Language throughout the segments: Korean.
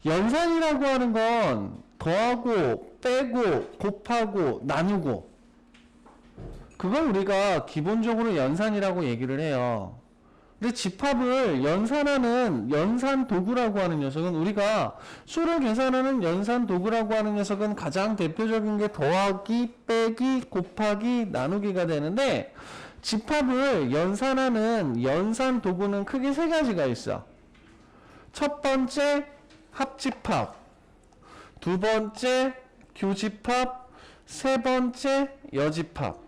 연산이라고 하는 건 더하고 빼고 곱하고 나누고, 그걸 우리가 기본적으로 연산이라고 얘기를 해요. 근데 집합을 연산하는 연산 도구라고 하는 녀석은, 우리가 수를 계산하는 연산 도구라고 하는 녀석은 가장 대표적인 게 더하기, 빼기, 곱하기, 나누기가 되는데, 집합을 연산하는 연산 도구는 크게 세 가지가 있어. 첫 번째 합집합, 두 번째 교집합, 세 번째 여집합.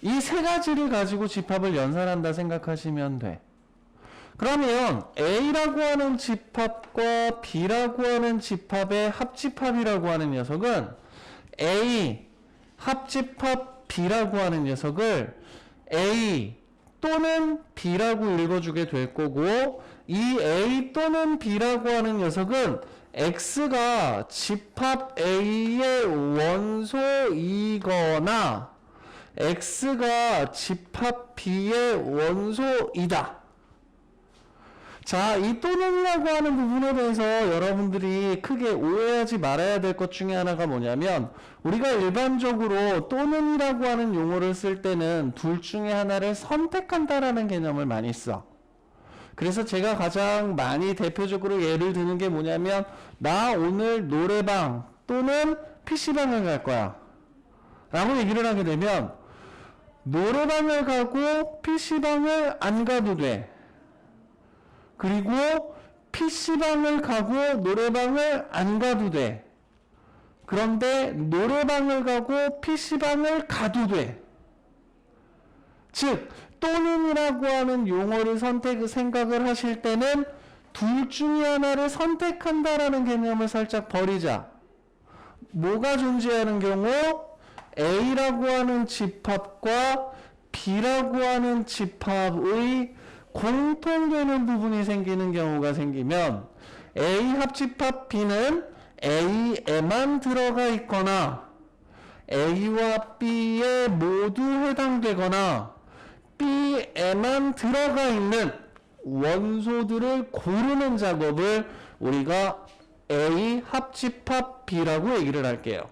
이 세 가지를 가지고 집합을 연산한다 생각하시면 돼. 그러면 A라고 하는 집합과 B라고 하는 집합의 합집합이라고 하는 녀석은 A 합집합 B라고 하는 녀석을 A 또는 B라고 읽어주게 될 거고, 이 A 또는 B라고 하는 녀석은 X가 집합 A의 원소이거나 X가 집합 B의 원소이다. 자, 이 또는이라고 하는 부분에 대해서 여러분들이 크게 오해하지 말아야 될 것 중에 하나가 뭐냐면, 우리가 일반적으로 또는이라고 하는 용어를 쓸 때는 둘 중에 하나를 선택한다라는 개념을 많이 써. 그래서 제가 가장 많이 대표적으로 예를 드는 게 뭐냐면, 나 오늘 노래방 또는 PC방을 갈 거야 라고 얘기를 하게 되면, 노래방을 가고 PC방을 안 가도 돼. 그리고 PC방을 가고 노래방을 안 가도 돼. 그런데 노래방을 가고 PC방을 가도 돼. 즉, 또는이라고 하는 용어를 생각을 하실 때는 둘 중에 하나를 선택한다라는 개념을 살짝 버리자. 뭐가 존재하는 경우? A라고 하는 집합과 B라고 하는 집합의 공통되는 부분이 생기는 경우가 생기면, A 합집합 B는 A에만 들어가 있거나 A와 B에 모두 해당되거나 B에만 들어가 있는 원소들을 고르는 작업을 우리가 A 합집합 B라고 얘기를 할게요.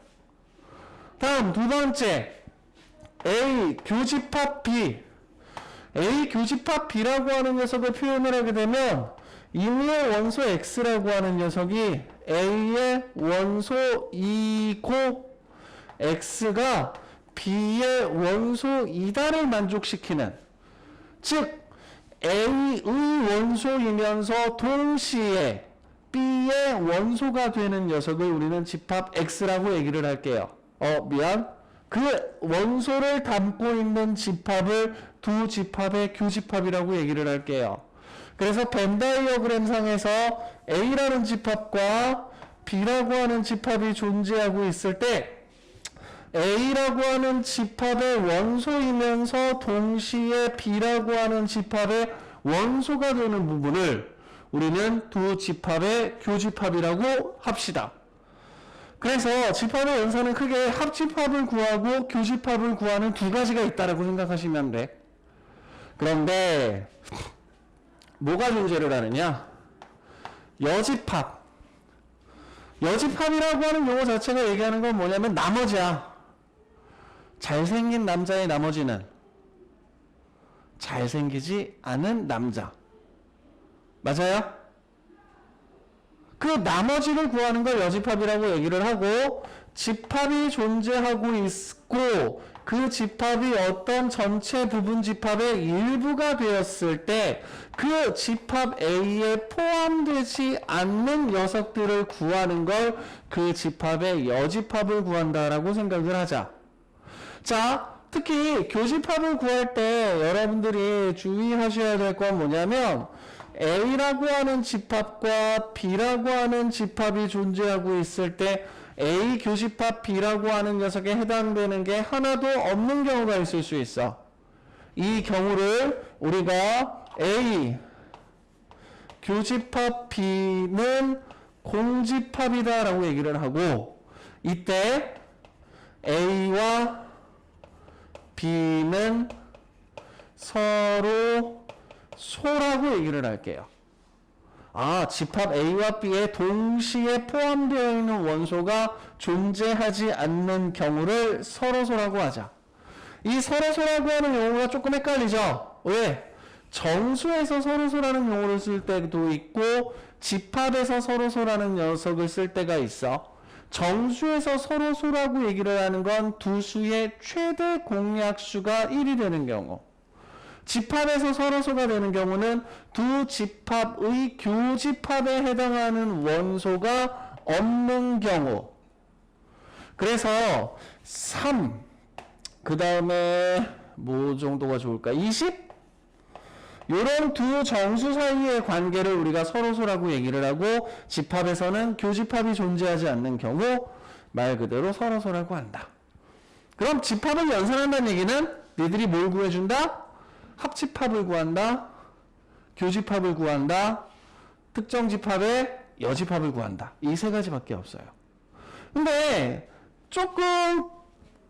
다음 두 번째, A 교집합 B. A 교집합 B라고 하는 녀석을 표현을 하게 되면, 임의의 원소 X라고 하는 녀석이 A의 원소이고 X가 B의 원소이다를 만족시키는, 즉 A의 원소이면서 동시에 B의 원소가 되는 녀석을 우리는 집합 X라고 얘기를 할게요. 그 원소를 담고 있는 집합을 두 집합의 교집합이라고 얘기를 할게요. 그래서 벤 다이어그램 상에서 A라는 집합과 B라고 하는 집합이 존재하고 있을 때, A라고 하는 집합의 원소이면서 동시에 B라고 하는 집합의 원소가 되는 부분을 우리는 두 집합의 교집합이라고 합시다. 그래서 집합의 연산은 크게 합집합을 구하고 교집합을 구하는 두 가지가 있다라고 생각하시면 돼. 그런데 뭐가 존재를 하느냐? 여집합. 여집합이라고 하는 용어 자체가 얘기하는 건 뭐냐면 나머지야. 잘생긴 남자의 나머지는 잘생기지 않은 남자. 맞아요? 그 나머지를 구하는 걸 여집합이라고 얘기를 하고, 집합이 존재하고 있고 그 집합이 어떤 전체 부분 집합의 일부가 되었을 때 그 집합 A에 포함되지 않는 녀석들을 구하는 걸 그 집합의 여집합을 구한다라고 생각을 하자. 자, 특히 교집합을 구할 때 여러분들이 주의하셔야 될 건 뭐냐면, A라고 하는 집합과 B라고 하는 집합이 존재하고 있을 때 A 교집합 B라고 하는 녀석에 해당되는 게 하나도 없는 경우가 있을 수 있어. 이 경우를 우리가 A 교집합 B는 공집합이다 라고 얘기를 하고, 이때 A와 B는 서로 소라고 얘기를 할게요. 집합 A와 B에 동시에 포함되어 있는 원소가 존재하지 않는 경우를 서로소라고 하자. 이 서로소라고 하는 용어가 조금 헷갈리죠? 왜? 정수에서 서로소라는 용어를 쓸 때도 있고 집합에서 서로소라는 녀석을 쓸 때가 있어. 정수에서 서로소라고 얘기를 하는 건 두 수의 최대 공약수가 1이 되는 경우, 집합에서 서로소가 되는 경우는 두 집합의 교집합에 해당하는 원소가 없는 경우. 그래서 3, 그 다음에 뭐 정도가 좋을까? 20? 요런 두 정수 사이의 관계를 우리가 서로소라고 얘기를 하고, 집합에서는 교집합이 존재하지 않는 경우 말 그대로 서로소라고 한다. 그럼 집합을 연산한다는 얘기는 니들이 뭘 구해준다? 합집합을 구한다, 교집합을 구한다, 특정 집합의 여집합을 구한다. 이 세 가지밖에 없어요. 근데 조금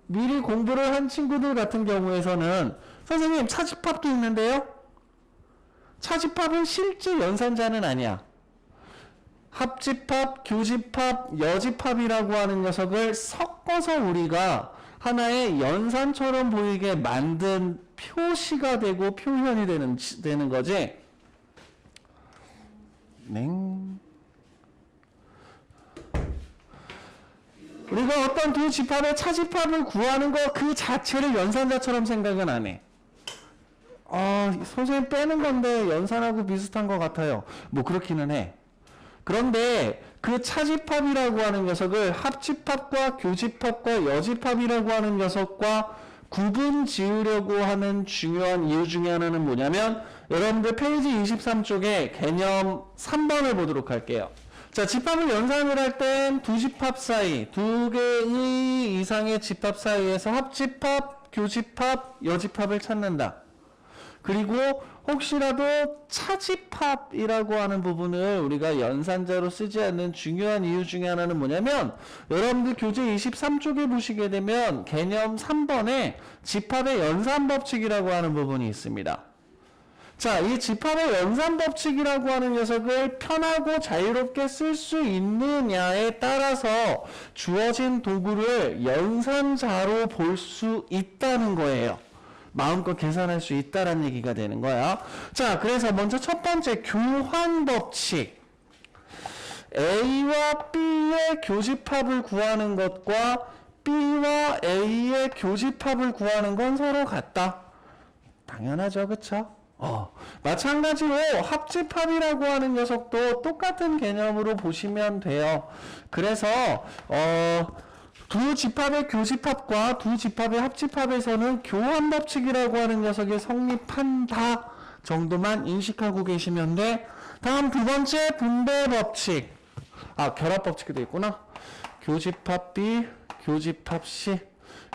미리 공부를 한 친구들 같은 경우에서는 선생님 차집합도 있는데요? 차집합은 실제 연산자는 아니야. 합집합, 교집합, 여집합이라고 하는 녀석을 섞어서 우리가 하나의 연산처럼 보이게 만든 표시가 되고 표현이 되는 거지. 우리가 어떤 두 집합의 차집합을 구하는 거 그 자체를 연산자처럼 생각은 안 해. 선생님 빼는 건데 연산하고 비슷한 것 같아요. 뭐 그렇기는 해. 그런데 그 차집합이라고 하는 녀석을 합집합과 교집합과 여집합이라고 하는 녀석과 구분 지으려고 하는 중요한 이유 중에 하나는 뭐냐면, 여러분들 페이지 23쪽에 개념 3번을 보도록 할게요. 자, 집합을 연산을 할 땐 두 집합 사이, 두 개의 이상의 집합 사이에서 합집합, 교집합, 여집합을 찾는다. 그리고 혹시라도 차집합이라고 하는 부분을 우리가 연산자로 쓰지 않는 중요한 이유 중에 하나는 뭐냐면, 여러분들 교재 23쪽에 보시게 되면 개념 3번에 집합의 연산법칙이라고 하는 부분이 있습니다. 자, 이 집합의 연산법칙이라고 하는 녀석을 편하고 자유롭게 쓸 수 있느냐에 따라서 주어진 도구를 연산자로 볼 수 있다는 거예요. 마음껏 계산할 수 있다라는 얘기가 되는 거야. 자, 그래서 먼저 첫 번째 교환법칙. A와 B의 교집합을 구하는 것과 B와 A의 교집합을 구하는 건 서로 같다. 당연하죠, 그쵸? 마찬가지로 합집합이라고 하는 녀석도 똑같은 개념으로 보시면 돼요. 그래서 두 집합의 교집합과 두 집합의 합집합에서는 교환법칙이라고 하는 녀석이 성립한다 정도만 인식하고 계시면 돼. 다음 두 번째 분배법칙. 결합법칙이 돼 있구나. 교집합 B, 교집합 C.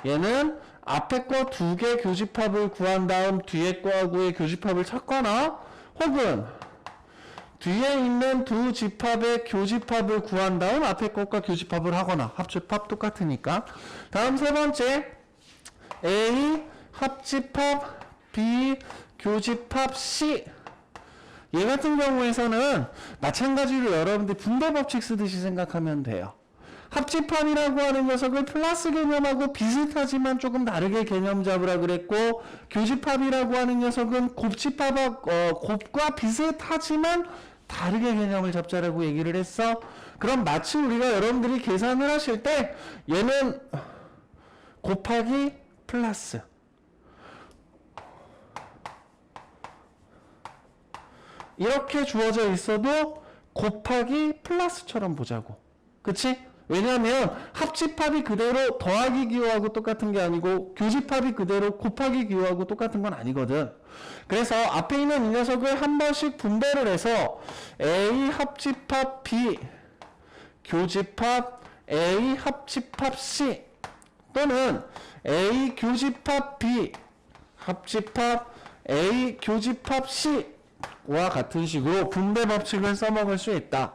얘는 앞에 거 두 개 교집합을 구한 다음 뒤에 거하고의 교집합을 찾거나, 혹은 뒤에 있는 두 집합의 교집합을 구한 다음 앞에 것과 교집합을 하거나, 합집합 똑같으니까. 다음 세 번째, A 합집합 B 교집합 C. 얘 같은 경우에서는 마찬가지로 여러분들 분배법칙 쓰듯이 생각하면 돼요. 합집합이라고 하는 녀석을 플러스 개념하고 비슷하지만 조금 다르게 개념 잡으라 그랬고, 교집합이라고 하는 녀석은 곱과 비슷하지만 다르게 개념을 잡자라고 얘기를 했어. 그럼 마치 우리가 여러분들이 계산을 하실 때 얘는 곱하기 플러스, 이렇게 주어져 있어도 곱하기 플러스처럼 보자고. 그치? 왜냐하면 합집합이 그대로 더하기 기호하고 똑같은 게 아니고 교집합이 그대로 곱하기 기호하고 똑같은 건 아니거든. 그래서 앞에 있는 이 녀석을 한 번씩 분배를 해서 A 합집합 B 교집합 A 합집합 C, 또는 A 교집합 B 합집합 A 교집합 C와 같은 식으로 분배 법칙을 써먹을 수 있다.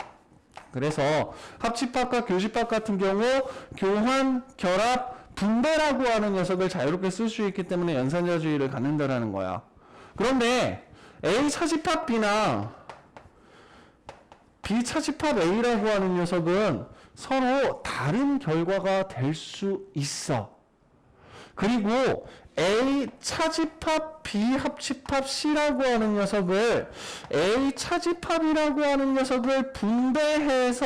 그래서 합집합과 교집합 같은 경우 교환, 결합, 분배라고 하는 녀석을 자유롭게 쓸 수 있기 때문에 연산자주의를 갖는다라는 거야. 그런데 A 차집합 B나 B차집합 A라고 하는 녀석은 서로 다른 결과가 될 수 있어. 그리고 A 차집합 B 합집합 C라고 하는 녀석을 A 차집합이라고 하는 녀석을 분배해서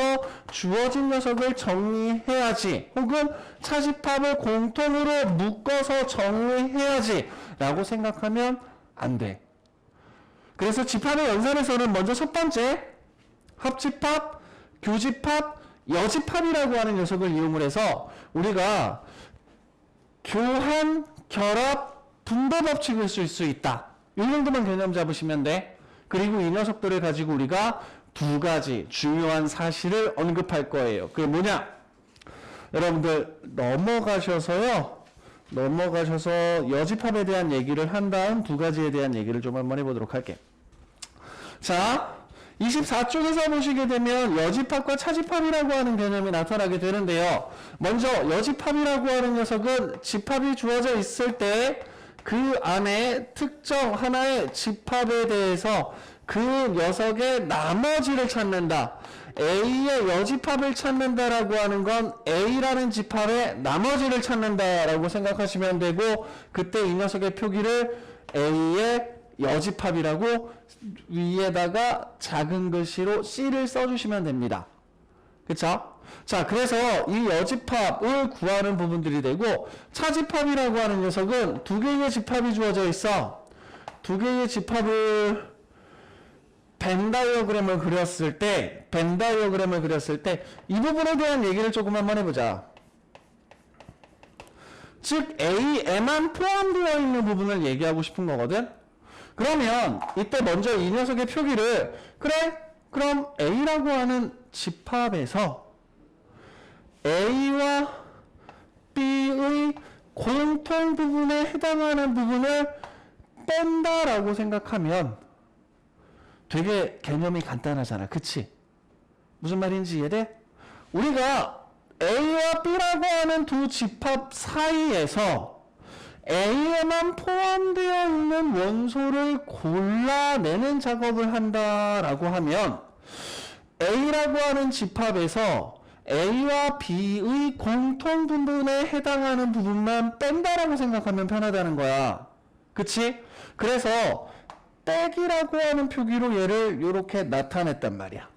주어진 녀석을 정리해야지, 혹은 차집합을 공통으로 묶어서 정리해야지 라고 생각하면 안 돼. 그래서 집합의 연산에서는 먼저 첫 번째 합집합, 교집합, 여집합이라고 하는 녀석을 이용을 해서 우리가 교환, 결합, 분배 법칙을 쓸 수 있다. 이 정도만 개념 잡으시면 돼. 그리고 이 녀석들을 가지고 우리가 두 가지 중요한 사실을 언급할 거예요. 그게 뭐냐? 여러분들 넘어가셔서 여집합에 대한 얘기를 한 다음 두 가지에 대한 얘기를 좀 한번 해보도록 할게. 자, 24쪽에서 보시게 되면 여집합과 차집합이라고 하는 개념이 나타나게 되는데요. 먼저 여집합이라고 하는 녀석은 집합이 주어져 있을 때 그 안에 특정 하나의 집합에 대해서 그 녀석의 나머지를 찾는다. A의 여집합을 찾는다라고 하는 건 A라는 집합의 나머지를 찾는다라고 생각하시면 되고, 그때 이 녀석의 표기를 A의 여집합이라고 위에다가 작은 글씨로 C를 써주시면 됩니다. 그쵸? 자, 그래서 이 여집합을 구하는 부분들이 되고, 차집합이라고 하는 녀석은 두 개의 집합이 주어져 있어. 두 개의 집합을 벤 다이어그램을 그렸을 때 이 부분에 대한 얘기를 조금 한번 해보자. 즉 A에만 포함되어 있는 부분을 얘기하고 싶은 거거든. 그러면 이때 먼저 이 녀석의 표기를, 그럼 A라고 하는 집합에서 A와 B의 공통 부분에 해당하는 부분을 뺀다라고 생각하면 되게 개념이 간단하잖아. 그치? 무슨 말인지 이해돼? 우리가 A와 B라고 하는 두 집합 사이에서 A에만 포함되어 있는 원소를 골라내는 작업을 한다라고 하면 A라고 하는 집합에서 A와 B의 공통 부분에 해당하는 부분만 뺀다라고 생각하면 편하다는 거야. 그치? 그래서 떼기라고 하는 표기로 얘를 이렇게 나타냈단 말이야.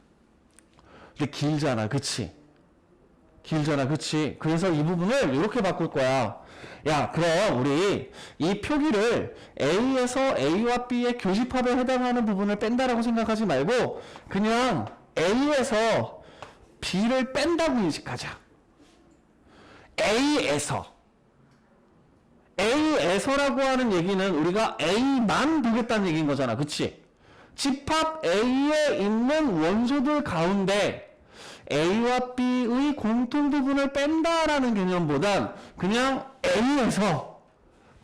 근데 길잖아. 그치? 그래서 이 부분을 이렇게 바꿀 거야. 야, 그럼 우리 이 표기를 A에서 A와 B의 교집합에 해당하는 부분을 뺀다라고 생각하지 말고 그냥 A에서 B를 뺀다고 인식하자. A에서라고 하는 얘기는 우리가 A만 보겠다는 얘기인 거잖아. 그치? 집합 A에 있는 원소들 가운데 A와 B의 공통 부분을 뺀다라는 개념보단 그냥 A에서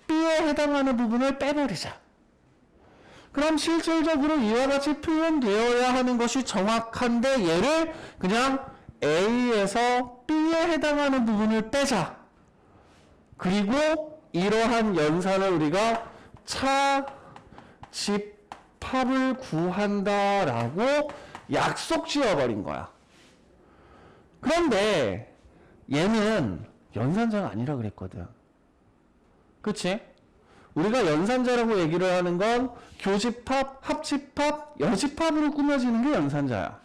B에 해당하는 부분을 빼버리자. 그럼 실질적으로 이와 같이 표현되어야 하는 것이 정확한데 얘를 그냥 A에서 B에 해당하는 부분을 빼자. 그리고 이러한 연산을 우리가 차집합을 구한다라고 약속 지어버린 거야. 그런데 얘는 연산자가 아니라 그랬거든. 그치? 우리가 연산자라고 얘기를 하는 건 교집합, 합집합, 여집합으로 꾸며지는 게 연산자야.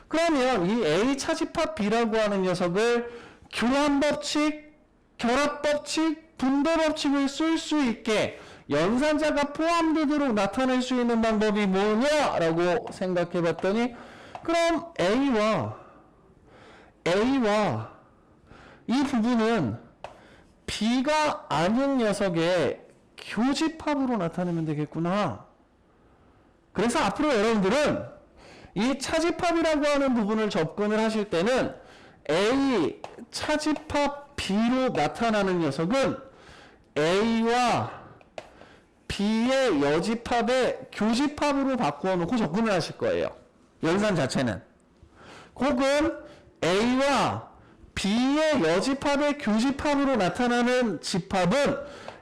그러면 이 A 차집합 B라고 하는 녀석을 교환법칙, 결합법칙, 분배법칙을 쓸 수 있게 연산자가 포함되도록 나타낼 수 있는 방법이 뭐냐라고 생각해 봤더니, 그럼 A와 이 부분은 B가 아닌 녀석의 교집합으로 나타내면 되겠구나. 그래서 앞으로 여러분들은 이 차집합이라고 하는 부분을 접근을 하실 때는 A 차집합 B로 나타나는 녀석은 A와 B의 여집합의 교집합으로 바꾸어 놓고 접근을 하실 거예요. 연산 자체는. 혹은 A와 B의 여집합의 교집합으로 나타나는 집합은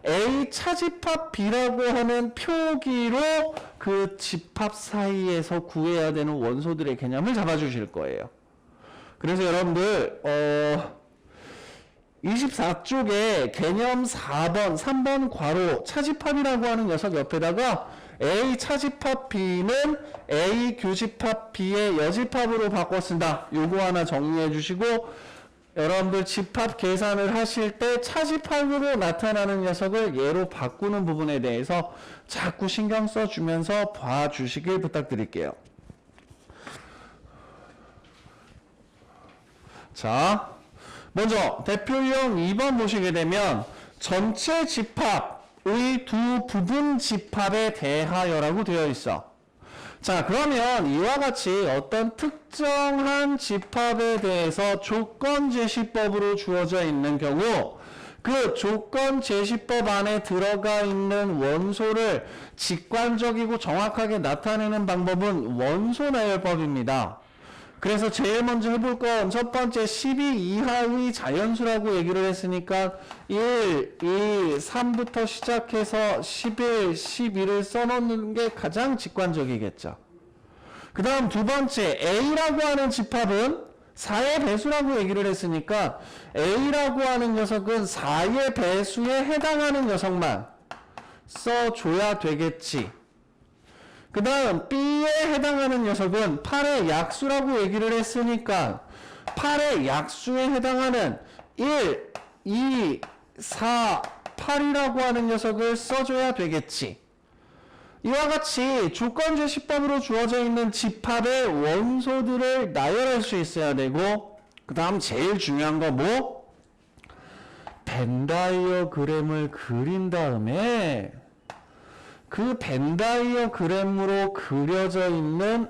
A 차집합 B라고 하는 표기로 그 집합 사이에서 구해야 되는 원소들의 개념을 잡아주실 거예요. 그래서 여러분들 24쪽에 개념 4번, 3번 괄호 차집합이라고 하는 녀석 옆에다가 A 차집합 B는 A 교집합 B의 여집합으로 바꿔 쓴다. 요거 하나 정리해 주시고 여러분들 집합 계산을 하실 때 차집합으로 나타나는 녀석을 얘로 바꾸는 부분에 대해서 자꾸 신경 써주면서 봐주시길 부탁드릴게요. 자, 먼저 대표형 2번 보시게 되면 전체 집합의 두 부분 집합에 대하여라고 되어 있어. 자, 그러면 이와 같이 어떤 특정한 집합에 대해서 조건 제시법으로 주어져 있는 경우 그 조건 제시법 안에 들어가 있는 원소를 직관적이고 정확하게 나타내는 방법은 원소 나열법입니다. 그래서 제일 먼저 해볼 건 첫 번째 12 이하의 자연수라고 얘기를 했으니까 1, 2, 3부터 시작해서 11, 12를 써놓는 게 가장 직관적이겠죠. 그 다음 두 번째 A라고 하는 집합은 4의 배수라고 얘기를 했으니까 A라고 하는 녀석은 4의 배수에 해당하는 녀석만 써줘야 되겠지. 그 다음 B에 해당하는 녀석은 8의 약수라고 얘기를 했으니까 8의 약수에 해당하는 1, 2, 4, 8이라고 하는 녀석을 써줘야 되겠지. 이와 같이 조건제시법으로 주어져 있는 집합의 원소들을 나열할 수 있어야 되고 그 다음 제일 중요한 거 뭐? 벤다이어그램을 그린 다음에 그 벤다이어그램으로 그려져 있는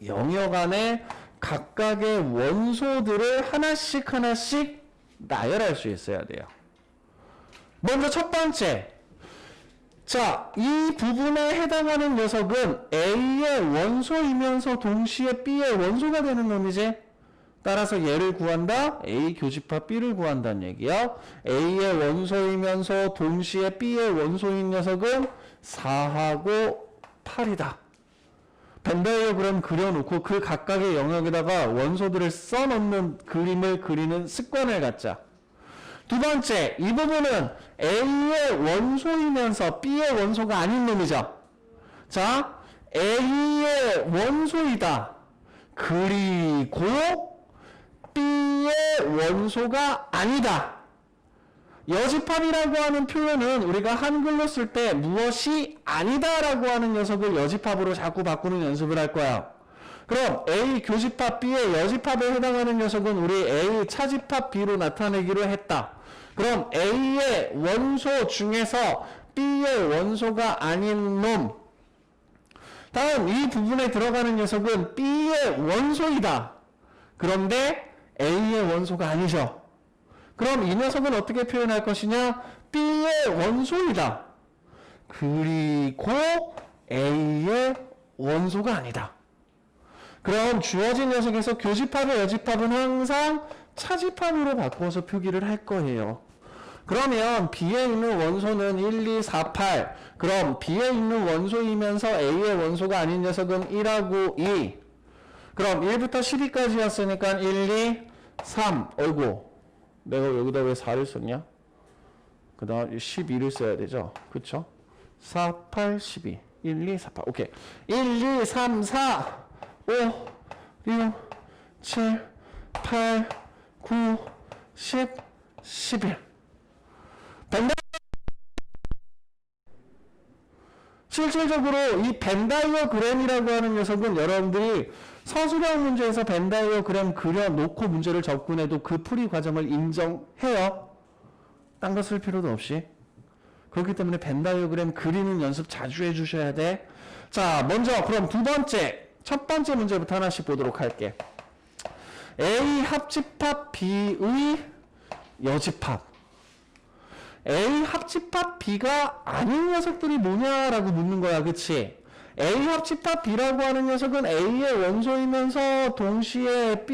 영역 안에 각각의 원소들을 하나씩 나열할 수 있어야 돼요. 먼저 첫 번째. 자, 이 부분에 해당하는 녀석은 A의 원소이면서 동시에 B의 원소가 되는 놈이지. 따라서 얘를 구한다. A 교집합 B를 구한다는 얘기야. A의 원소이면서 동시에 B의 원소인 녀석은 4하고 8이다. 벤다이어그램 그려놓고 그 각각의 영역에다가 원소들을 써놓는 그림을 그리는 습관을 갖자. 두 번째, 이 부분은 A의 원소이면서 B의 원소가 아닌 놈이죠. 자, A의 원소이다. 그리고 B의 원소가 아니다. 여집합이라고 하는 표현은 우리가 한글로 쓸 때 무엇이 아니다라고 하는 녀석을 여집합으로 자꾸 바꾸는 연습을 할 거야. 그럼 A 교집합 B의 여집합에 해당하는 녀석은 우리 A 차집합 B로 나타내기로 했다. 그럼 A의 원소 중에서 B의 원소가 아닌 놈. 다음 이 부분에 들어가는 녀석은 B의 원소이다. 그런데 A의 원소가 아니죠. 그럼 이 녀석은 어떻게 표현할 것이냐? B의 원소이다. 그리고 A의 원소가 아니다. 그럼 주어진 녀석에서 교집합의 여집합은 항상 차집합으로 바꿔서 표기를 할 거예요. 그러면 B에 있는 원소는 1, 2, 4, 8. 그럼 B에 있는 원소이면서 A의 원소가 아닌 녀석은 1하고 2. 그럼 1부터 12까지였으니까 1, 2, 3. 어이구. 내가 여기다 왜 4를 썼냐? 그 다음 12를 써야 되죠. 그쵸? 4, 8, 12. 1, 2, 4, 8. 오케이. 1, 2, 3, 4, 5, 6, 7, 8, 9, 10, 11. 실질적으로 이 벤다이어그램이라고 하는 녀석은 여러분들이 서술형 문제에서 벤다이어그램 그려놓고 문제를 접근해도 그 풀이 과정을 인정해요. 딴 거 쓸 필요도 없이. 그렇기 때문에 벤다이어그램 그리는 연습 자주 해주셔야 돼. 자, 먼저 그럼 두 번째, 첫 번째 문제부터 하나씩 보도록 할게. A 합집합 B의 여집합. A 합집합 B가 아닌 녀석들이 뭐냐라고 묻는 거야. 그치? A 합집합 B라고 하는 녀석은 A의 원소이면서 동시에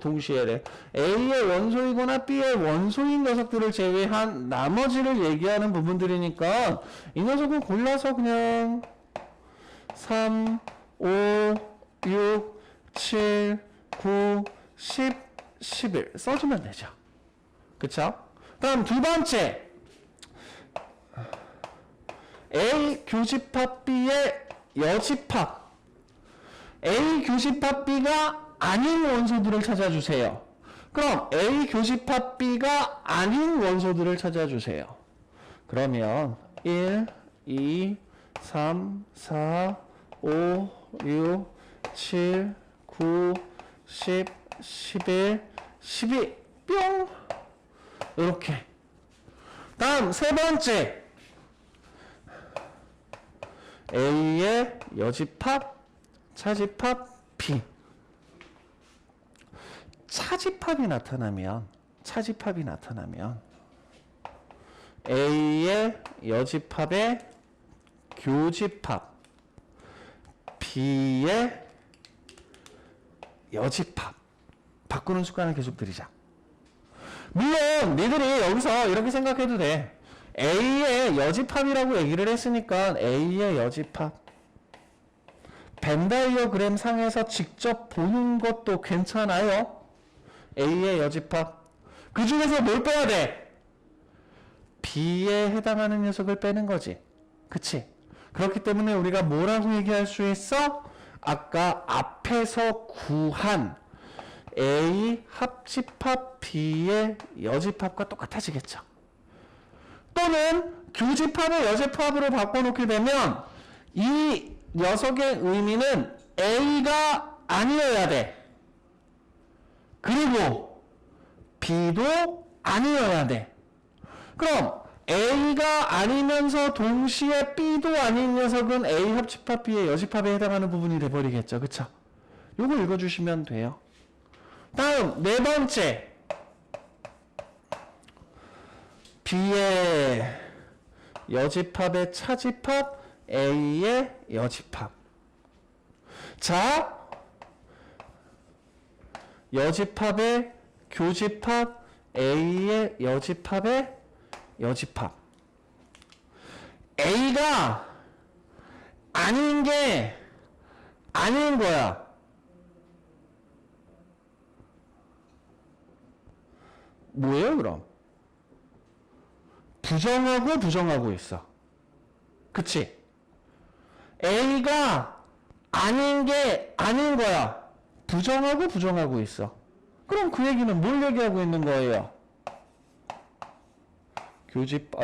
동시에래. A의 원소이거나 B의 원소인 녀석들을 제외한 나머지를 얘기하는 부분들이니까 이 녀석은 골라서 그냥 3, 5, 6, 7, 9, 10, 11 써주면 되죠. 그쵸? 다음 두 번째. A 교집합 B의 여집합. A 교집합 B가 아닌 원소들을 찾아주세요. 그럼 A 교집합 B가 아닌 원소들을 찾아주세요. 그러면 1, 2, 3, 4, 5, 6, 7, 9, 10, 11, 12, 뿅! 이렇게. 다음 세 번째. A의 여집합, 차집합, B. 차집합이 나타나면 A의 여집합의 교집합, B의 여집합. 바꾸는 습관을 계속 들이자. 물론 니들이 여기서 이렇게 생각해도 돼. A의 여집합이라고 얘기를 했으니까 A의 여집합. 벤다이어그램 상에서 직접 보는 것도 괜찮아요. A의 여집합. 그 중에서 뭘 빼야 돼? B에 해당하는 녀석을 빼는 거지. 그치? 그렇기 때문에 우리가 뭐라고 얘기할 수 있어? 아까 앞에서 구한 A 합집합 B의 여집합과 똑같아지겠죠. 또는 교집합을 여집합으로 바꿔놓게 되면 이 녀석의 의미는 A가 아니어야 돼. 그리고 B도 아니어야 돼. 그럼 A가 아니면서 동시에 B도 아닌 녀석은 A 합집합 B의 여집합에 해당하는 부분이 돼버리겠죠. 그쵸? 요거 읽어주시면 돼요. 다음 네 번째. B의 여집합의 차집합, A의 여집합. 자, 여집합의 교집합, A의 여집합의 여집합. A가 아닌 게 아닌 거야. 뭐예요, 그럼? 부정하고 있어. 그치? A가 아닌 게 아닌 거야. 부정하고 있어. 그럼 그 얘기는 뭘 얘기하고 있는 거예요? 교집합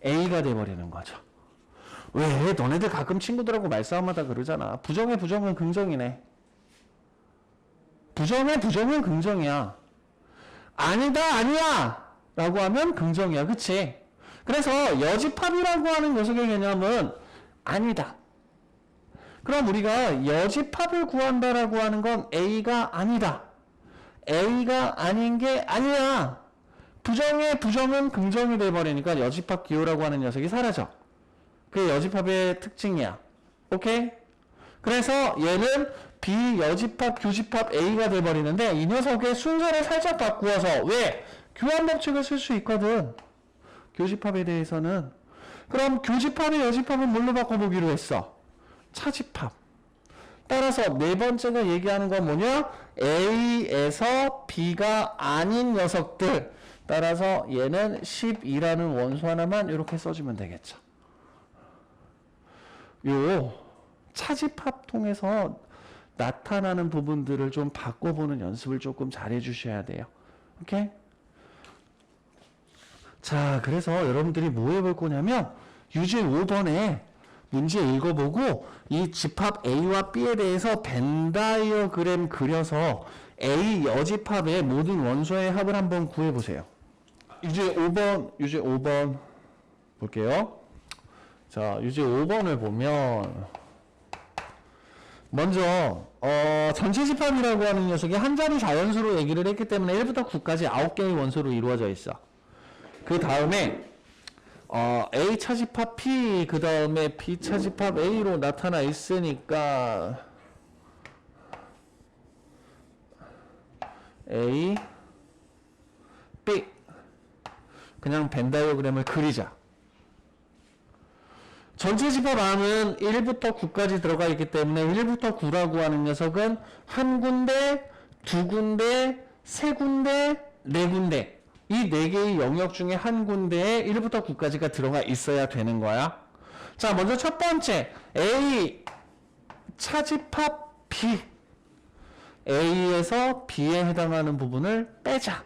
A가 돼버리는 거죠. 왜? 너네들 가끔 친구들하고 말싸움하다 그러잖아. 부정은 긍정이네. 부정은 긍정이야. 아니야 라고 하면 긍정이야. 그치? 그래서 여집합이라고 하는 녀석의 개념은 아니다. 그럼 우리가 여집합을 구한다라고 하는 건 A가 아니다. A가 아닌 게 아니야. 부정은 긍정이 돼버리니까 여집합 기호라고 하는 녀석이 사라져. 그게 여집합의 특징이야. 오케이? 그래서 얘는 비여집합, 교집합 A가 돼버리는데 이 녀석의 순서를 살짝 바꾸어서 왜? 교환 법칙을 쓸 수 있거든. 교집합에 대해서는. 그럼 교집합의 여집합은 뭘로 바꿔보기로 했어? 차집합. 따라서 네 번째가 얘기하는 건 뭐냐? A에서 B가 아닌 녀석들. 따라서 얘는 12라는 원소 하나만 이렇게 써주면 되겠죠. 요 차집합 통해서 나타나는 부분들을 좀 바꿔보는 연습을 조금 잘 해주셔야 돼요. 오케이? 자, 그래서 여러분들이 뭐 해볼 거냐면 유제 5번에 문제 읽어보고 이 집합 A와 B에 대해서 벤다이어그램 그려서 A 여집합의 모든 원소의 합을 한번 구해보세요. 유제 5번 볼게요. 자, 유제 5번을 보면 먼저 전체 집합이라고 하는 녀석이 한 자리 자연수로 얘기를 했기 때문에 1부터 9까지 9개의 원소로 이루어져 있어. 그 다음에 A 차집합 P, 그 다음에 B 차집합 A로 나타나 있으니까 A, B 그냥 벤 다이어그램을 그리자. 전체 집합 R은 1부터 9까지 들어가 있기 때문에 1부터 9라고 하는 녀석은 한 군데, 두 군데, 세 군데, 네 군데, 이 네 개의 영역 중에 한 군데에 1부터 9까지가 들어가 있어야 되는 거야. 자, 먼저 첫 번째 A 차집합 B, A에서 B에 해당하는 부분을 빼자.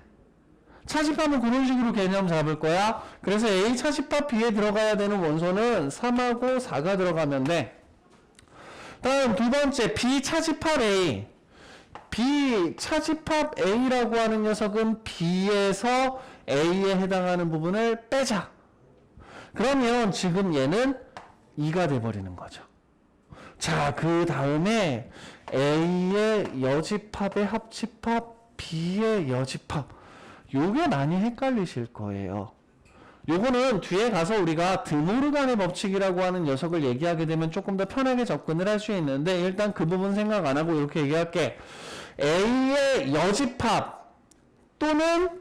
차집합은 그런 식으로 개념 잡을 거야. 그래서 A 차집합 B에 들어가야 되는 원소는 3하고 4가 들어가면 돼. 다음 두 번째 B 차집합 A. B 차집합 A라고 하는 녀석은 B에서 A에 해당하는 부분을 빼자. 그러면 지금 얘는 2가 돼버리는 거죠. 자, 그 다음에 A의 여집합의 합집합, B의 여집합. 요게 많이 헷갈리실 거예요. 요거는 뒤에 가서 우리가 드모르간의 법칙이라고 하는 녀석을 얘기하게 되면 조금 더 편하게 접근을 할 수 있는데, 일단 그 부분 생각 안 하고 이렇게 얘기할게. A의 여집합 또는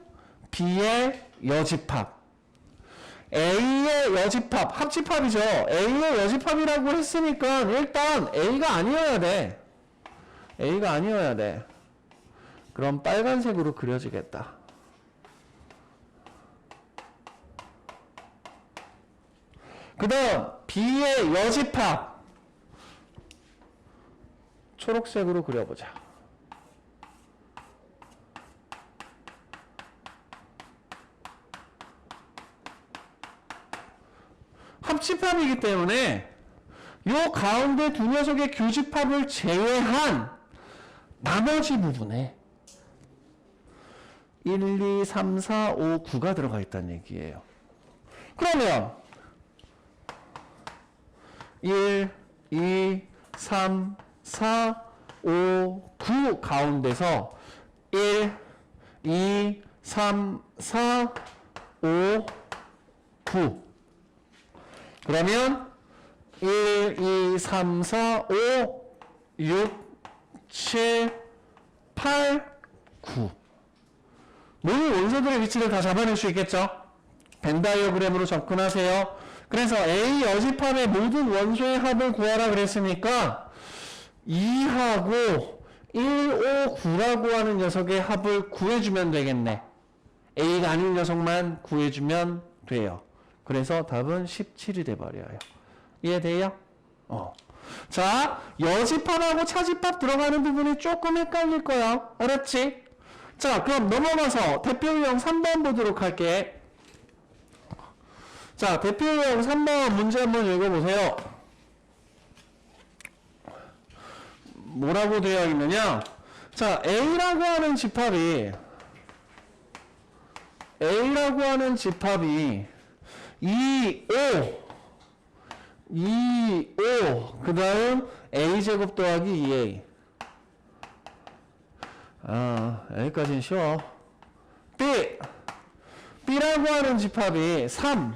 B의 여집합. A의 여집합, 합집합이죠. A의 여집합이라고 했으니까 일단 A가 아니어야 돼. A가 아니어야 돼. 그럼 빨간색으로 그려지겠다. 그 다음 B의 여집합 초록색으로 그려보자. 합집합이기 때문에 요 가운데 두 녀석의 교집합을 제외한 나머지 부분에 1, 2, 3, 4, 5, 9가 들어가 있다는 얘기예요. 그러면 1, 2, 3, 4, 5, 9 가운데서 1, 2, 3, 4, 5, 9 그러면 1, 2, 3, 4, 5, 6, 7, 8, 9 모든 원소들의 위치를 다 잡아낼 수 있겠죠? 벤 다이어그램으로 접근하세요. 그래서 A 여집합의 모든 원소의 합을 구하라 그랬으니까 2하고 1, 5, 9라고 하는 녀석의 합을 구해주면 되겠네. A가 아닌 녀석만 구해주면 돼요. 그래서 답은 17이 돼버려요. 이해돼요? 자, 여집합하고 차집합 들어가는 부분이 조금 헷갈릴 거야. 알았지? 자, 그럼 넘어가서 대표 유형 3번 보도록 할게. 자, 대표 유형 3번 문제 한번 읽어보세요. 뭐라고 되어 있느냐? 자, A라고 하는 집합이 2, 5, 그 다음 A제곱 더하기 2A. 여기까지는 쉬워. B라고 하는 집합이 3,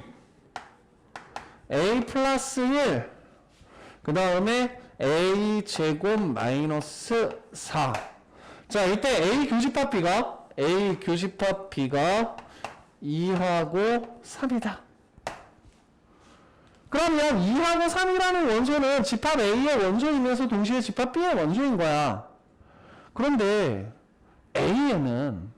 A 플러스 1, 그 다음에 A제곱 마이너스 4. 자, 이때 A 교집합 B가 2하고 3이다. 그러면 2하고 3이라는 원소는 집합 A의 원소이면서 동시에 집합 B의 원소인 거야. 그런데 A에는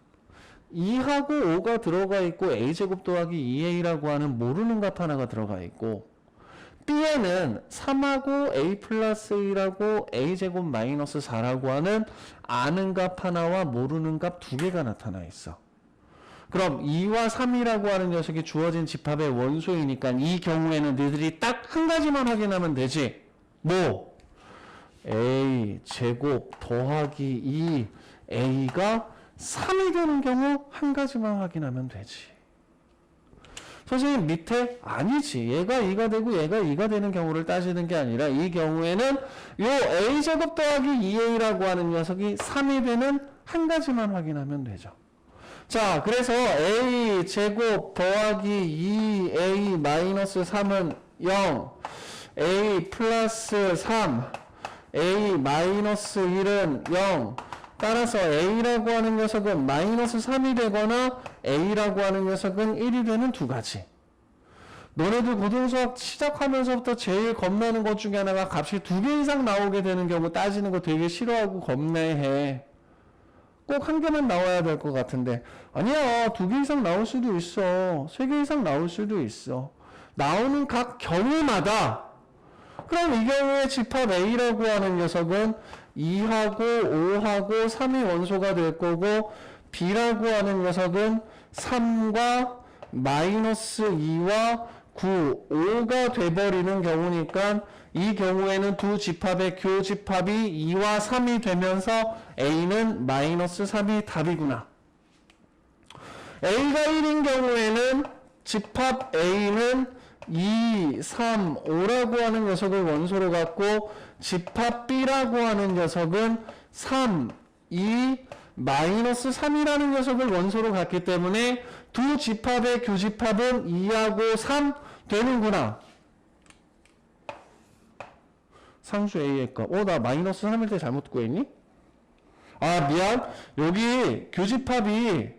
2하고 5가 들어가 있고 A제곱 더하기 2A라고 하는 모르는 값 하나가 들어가 있고, B에는 3하고 A 플러스 1하고 A제곱 마이너스 4라고 하는 아는 값 하나와 모르는 값 두 개가 나타나 있어. 그럼 2와 3이라고 하는 녀석이 주어진 집합의 원소이니까 이 경우에는 너희들이 딱 한 가지만 확인하면 되지. 뭐? A 제곱 더하기 2A가 3이 되는 경우 한 가지만 확인하면 되지. 선생님 밑에 아니지. 얘가 2가 되고 얘가 2가 되는 경우를 따지는 게 아니라 이 경우에는 요 a제곱 더하기 2a라고 하는 녀석이 3이 되는 한 가지만 확인하면 되죠. 자, 그래서 a제곱 더하기 2a 마이너스 3은 0, a 플러스 3, a 마이너스 1은 0. 따라서 a라고 하는 녀석은 마이너스 3이 되거나 a라고 하는 녀석은 1이 되는 두 가지. 너네들 고등수학 시작하면서부터 제일 겁나는 것 중에 하나가 값이 2개 이상 나오게 되는 경우 따지는 거 되게 싫어하고 겁내해. 꼭 한 개만 나와야 될 것 같은데 아니야, 2개 이상 나올 수도 있어. 3개 이상 나올 수도 있어. 나오는 각 경우마다. 그럼 이 경우에 집합 A라고 하는 녀석은 2하고 5하고 3이 원소가 될 거고, B라고 하는 녀석은 3과 마이너스 2와 9, 5가 돼버리는 경우니까 이 경우에는 두 집합의 교집합이 2와 3이 되면서 A는 마이너스 3이 답이구나. A가 1인 경우에는 집합 A는 2, 3, 5라고 하는 녀석을 원소로 갖고 집합 B라고 하는 녀석은 3, 2, 마이너스 3이라는 녀석을 원소로 갖기 때문에 두 집합의 교집합은 2하고 3 되는구나. 상수 A의 값. 나 마이너스 3일 때 잘못 구했니? 아, 미안. 여기 교집합이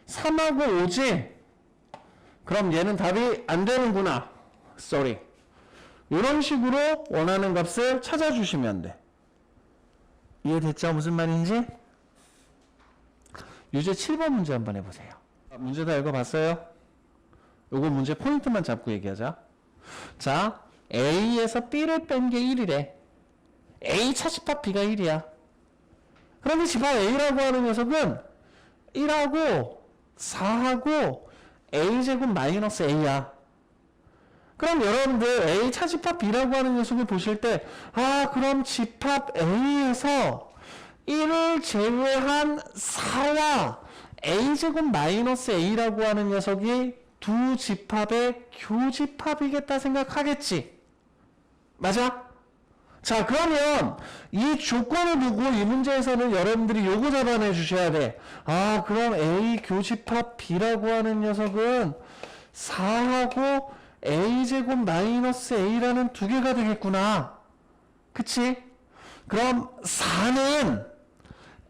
3하고 5지? 그럼 얘는 답이 안 되는구나. Sorry. 이런 식으로 원하는 값을 찾아주시면 돼. 이해됐죠? 무슨 말인지? 유제 7번 문제 한번 해보세요. 문제 다 읽어봤어요? 요거 문제 포인트만 잡고 얘기하자. 자, A에서 B를 뺀 게 1이래. A 차집합 B가 1이야. 그런데 집합 A라고 하는 녀석은 1하고 4하고 A제곱 마이너스 A야. 그럼 여러분들 A 차집합 B라고 하는 녀석을 보실 때, 그럼 집합 A에서 1을 제외한 4와 A제곱 마이너스 A라고 하는 녀석이 두 집합의 교집합이겠다 생각하겠지. 맞아? 자, 그러면 이 조건을 두고 이 문제에서는 여러분들이 요거 잡아내 주셔야 돼. 그럼 A 교집합 B라고 하는 녀석은 4하고 A제곱 마이너스 A라는 두 개가 되겠구나. 그치? 그럼 4는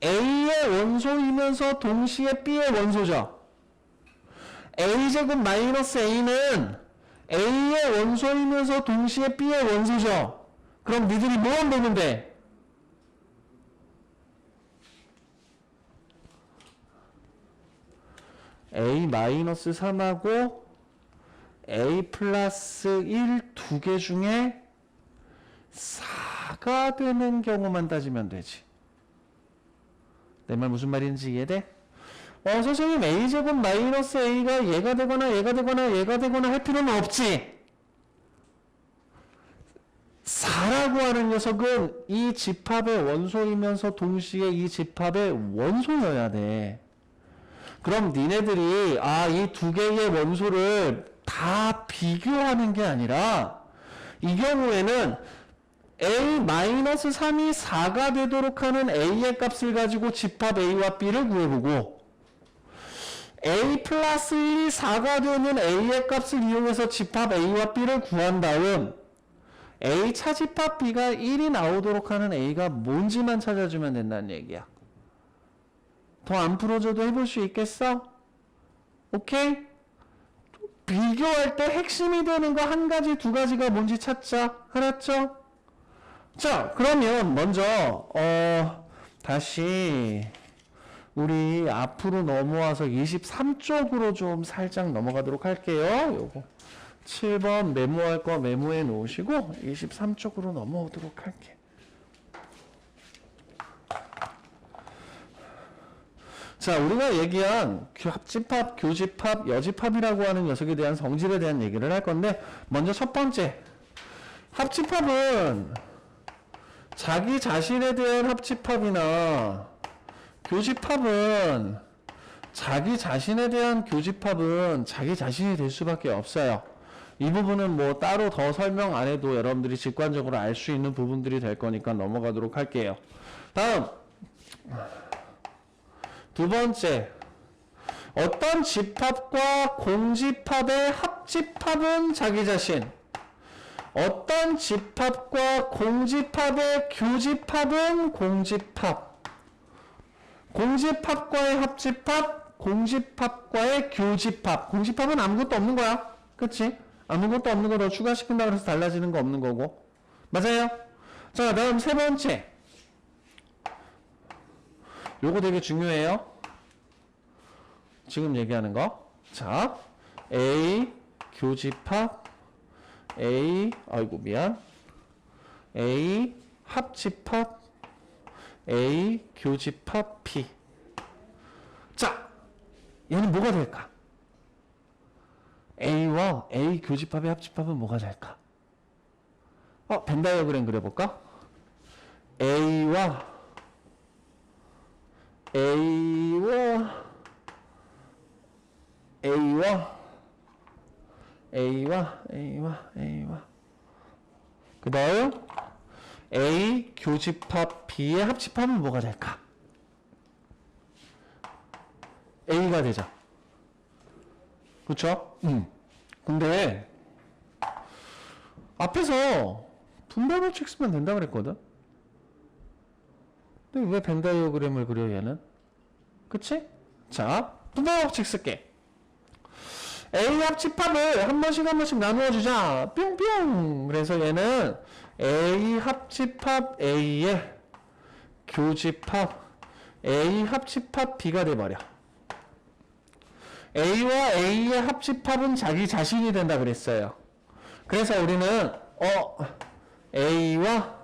A의 원소이면서 동시에 B의 원소죠. A제곱 마이너스 A는 A의 원소이면서 동시에 B의 원소죠. 그럼 니들이 뭐 하면 되는데? A 마이너스 3하고 A 플러스 1 두 개 중에 4가 되는 경우만 따지면 되지. 내 말 무슨 말인지 이해돼? 선생님 A제곱 마이너스 A가 얘가 되거나 얘가 되거나 얘가 되거나 할 필요는 없지. 4라고 하는 녀석은 이 집합의 원소이면서 동시에 이 집합의 원소여야 돼. 그럼 니네들이 이 두 개의 원소를 다 비교하는 게 아니라 이 경우에는 A-3이 4가 되도록 하는 A의 값을 가지고 집합 A와 B를 구해보고, A 플러스 1이 4가 되는 A의 값을 이용해서 집합 A와 B를 구한 다음 A 차집합 B가 1이 나오도록 하는 A가 뭔지만 찾아주면 된다는 얘기야. 더 안 풀어줘도 해볼 수 있겠어? 오케이? 비교할 때 핵심이 되는 거 한 가지, 두 가지가 뭔지 찾자. 알았죠? 자, 그러면 먼저 다시 우리 앞으로 넘어와서 23쪽으로 좀 살짝 넘어가도록 할게요. 요거 7번 메모할 거 메모해 놓으시고 23쪽으로 넘어오도록 할게. 자, 우리가 얘기한 합집합, 교집합, 여집합이라고 하는 녀석에 대한 성질에 대한 얘기를 할 건데, 먼저 첫 번째, 합집합은 자기 자신에 대한 합집합이나 교집합은 자기 자신에 대한 교집합은 자기 자신이 될 수밖에 없어요. 이 부분은 뭐 따로 더 설명 안 해도 여러분들이 직관적으로 알 수 있는 부분들이 될 거니까 넘어가도록 할게요. 다음 두 번째, 어떤 집합과 공집합의 합집합은 자기 자신, 어떤 집합과 공집합의 교집합은 공집합, 공집합과의 합집합, 공집합과의 교집합. 공집합은 아무것도 없는 거야. 그치? 아무것도 없는 거 더 추가시킨다 그래서 달라지는 거 없는 거고. 맞아요? 자, 다음 세 번째. 요거 되게 중요해요. 지금 얘기하는 거. 자, A 교집합, A, 아이고 미안. A 합집합, A 교집합 P. 자, 얘는 뭐가 될까? A와 A 교집합의 합집합은 뭐가 될까? 벤 다이어그램 그려볼까? A와 그 다음 A 교집합 B의 합집합은 뭐가 될까? A가 되죠. 그쵸? 근데 앞에서 분배 법칙 쓰면 된다 그랬거든? 근데 왜 벤 다이어그램을 그려 얘는? 그치? 자, 분배 법칙 쓸게. A 합집합을 한 번씩 나누어주자. 뿅뿅. 그래서 얘는 A 합집합 A의 교집합 A 합집합 B가 돼버려. A와 A의 합집합은 자기 자신이 된다 그랬어요. 그래서 우리는 A와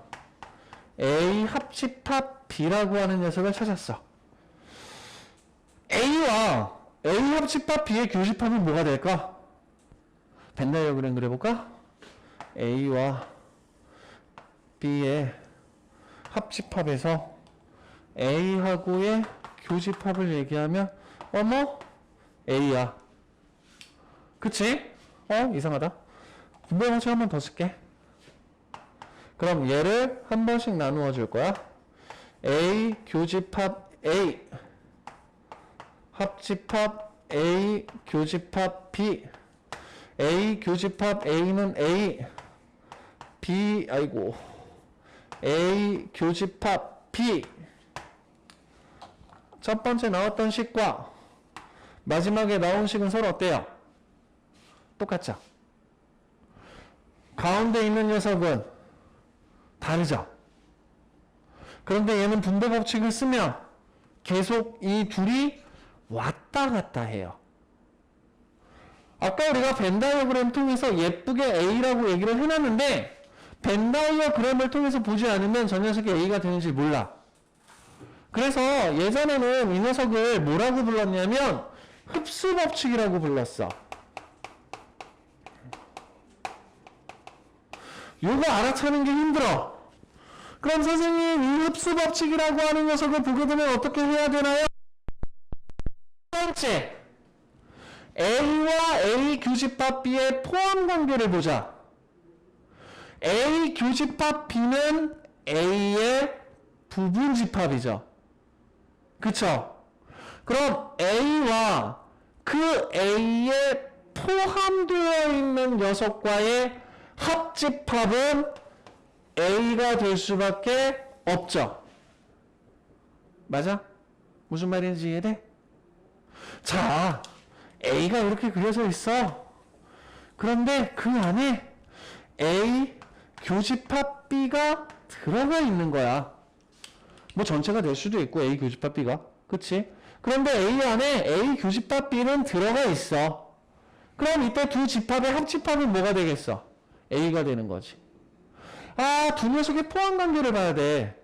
A 합집합 B라고 하는 녀석을 찾았어. A와 A 합집합 B의 교집합은 뭐가 될까? 벤 다이어그램 그려볼까? A와 B의 합집합에서 A하고의 교집합을 얘기하면 A야. 그치? 이상하다. 분배 방식 한 번 더 쓸게. 그럼 얘를 한 번씩 나누어 줄 거야. A 교집합 A 합집합 A 교집합 B. A 교집합 A는 A B A 교집합 B. 첫 번째 나왔던 식과 마지막에 나온 식은 서로 어때요? 똑같죠? 가운데 있는 녀석은 다르죠? 그런데 얘는 분배 법칙을 쓰면 계속 이 둘이 왔다 갔다 해요. 아까 우리가 벤 다이어그램 통해서 예쁘게 A라고 얘기를 해놨는데 벤 다이어그램을 통해서 보지 않으면 저 녀석이 A가 되는지 몰라. 그래서 예전에는 이 녀석을 뭐라고 불렀냐면 흡수 법칙이라고 불렀어. 요거 알아차는 게 힘들어. 그럼 선생님 이 흡수 법칙이라고 하는 녀석을 보게 되면 어떻게 해야 되나요? 첫 번째, A와 A 교집합 B의 포함 관계를 보자. A 교집합 B는 A의 부분 집합이죠. 그쵸? 그럼 A와 그 A에 포함되어 있는 녀석과의 합집합은 A가 될 수밖에 없죠. 맞아? 무슨 말인지 이해돼? 자, A가 이렇게 그려져 있어. 그런데 그 안에 A 교집합 B가 들어가 있는 거야. 뭐 전체가 될 수도 있고 A 교집합 B가. 그치? 그런데 A 안에 A 교집합 B는 들어가 있어. 그럼 이때 두 집합의 합집합은 뭐가 되겠어? A가 되는 거지. 두 녀석의 포함 관계를 봐야 돼.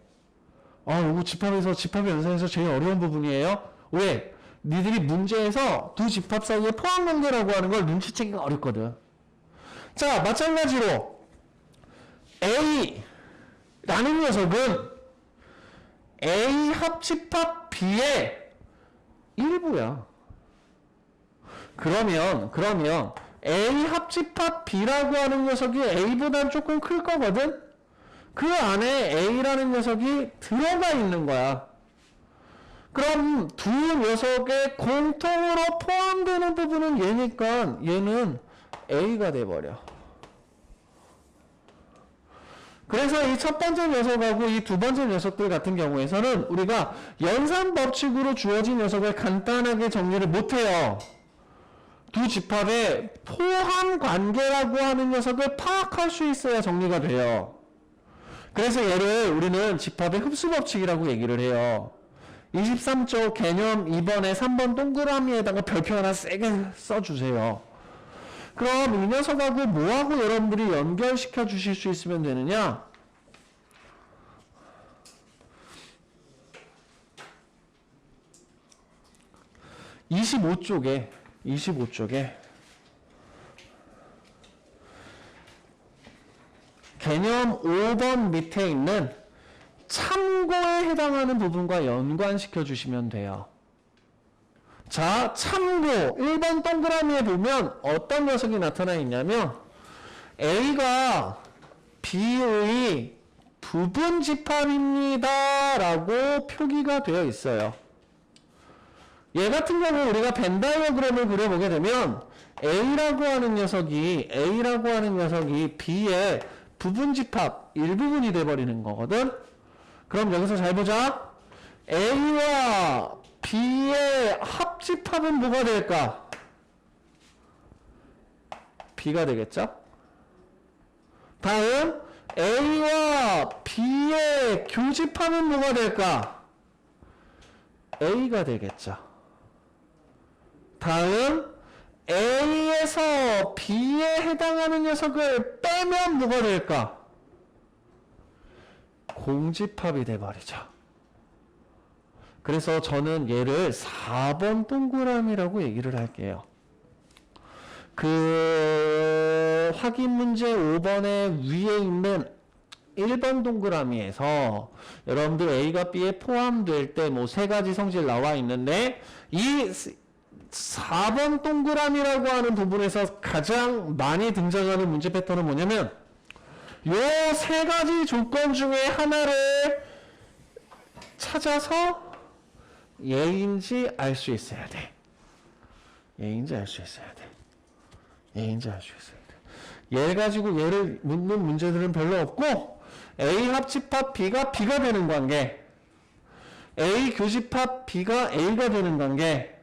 이거 집합의 연산에서 제일 어려운 부분이에요. 왜? 니들이 문제에서 두 집합 사이의 포함 관계라고 하는 걸 눈치채기가 어렵거든. 자, 마찬가지로 A라는 녀석은 A 합집합 B의 일부야. 그러면 A 합집합 B라고 하는 녀석이 A보다는 조금 클 거거든? 그 안에 A라는 녀석이 들어가 있는 거야. 그럼 두 녀석의 공통으로 포함되는 부분은 얘니까 얘는 A가 돼버려. 그래서 이 첫 번째 녀석하고 이 두 번째 녀석들 같은 경우에서는 우리가 연산 법칙으로 주어진 녀석을 간단하게 정리를 못해요. 두 집합의 포함 관계라고 하는 녀석을 파악할 수 있어야 정리가 돼요. 그래서 얘를 우리는 집합의 흡수 법칙이라고 얘기를 해요. 23조 개념 2번에 3번 동그라미에다가 별표 하나 세게 써주세요. 그럼 이 녀석하고 뭐하고 여러분들이 연결시켜 주실 수 있으면 되느냐? (25쪽에) 개념 5번 밑에 있는 참고에 해당하는 부분과 연관시켜 주시면 돼요. 자, 참고 1번 동그라미에 보면 어떤 녀석이 나타나 있냐면 A가 B의 부분 집합입니다 라고 표기가 되어 있어요. 얘 같은 경우 우리가 벤 다이어그램을 그려보게 되면 A라고 하는 녀석이 B의 부분 집합 일부분이 돼버리는 거거든. 그럼 여기서 잘 보자. A와 B의 합집합은 뭐가 될까? B가 되겠죠? 다음 A와 B의 교집합은 뭐가 될까? A가 되겠죠. 다음 A에서 B에 해당하는 녀석을 빼면 뭐가 될까? 공집합이 돼버리죠. 그래서 저는 얘를 4번 동그라미라고 얘기를 할게요. 그 확인 문제 5번에 위에 있는 1번 동그라미에서 여러분들 A가 B에 포함될 때 뭐 세 가지 성질 나와 있는데 이 4번 동그라미라고 하는 부분에서 가장 많이 등장하는 문제 패턴은 뭐냐면 요 세 가지 조건 중에 하나를 찾아서 얘인지 알 수 있어야 돼. 얘인지 알 수 있어야 돼. 얘 가지고 얘를 묻는 문제들은 별로 없고 A 합집합 B가 되는 관계, A 교집합 B가 A가 되는 관계,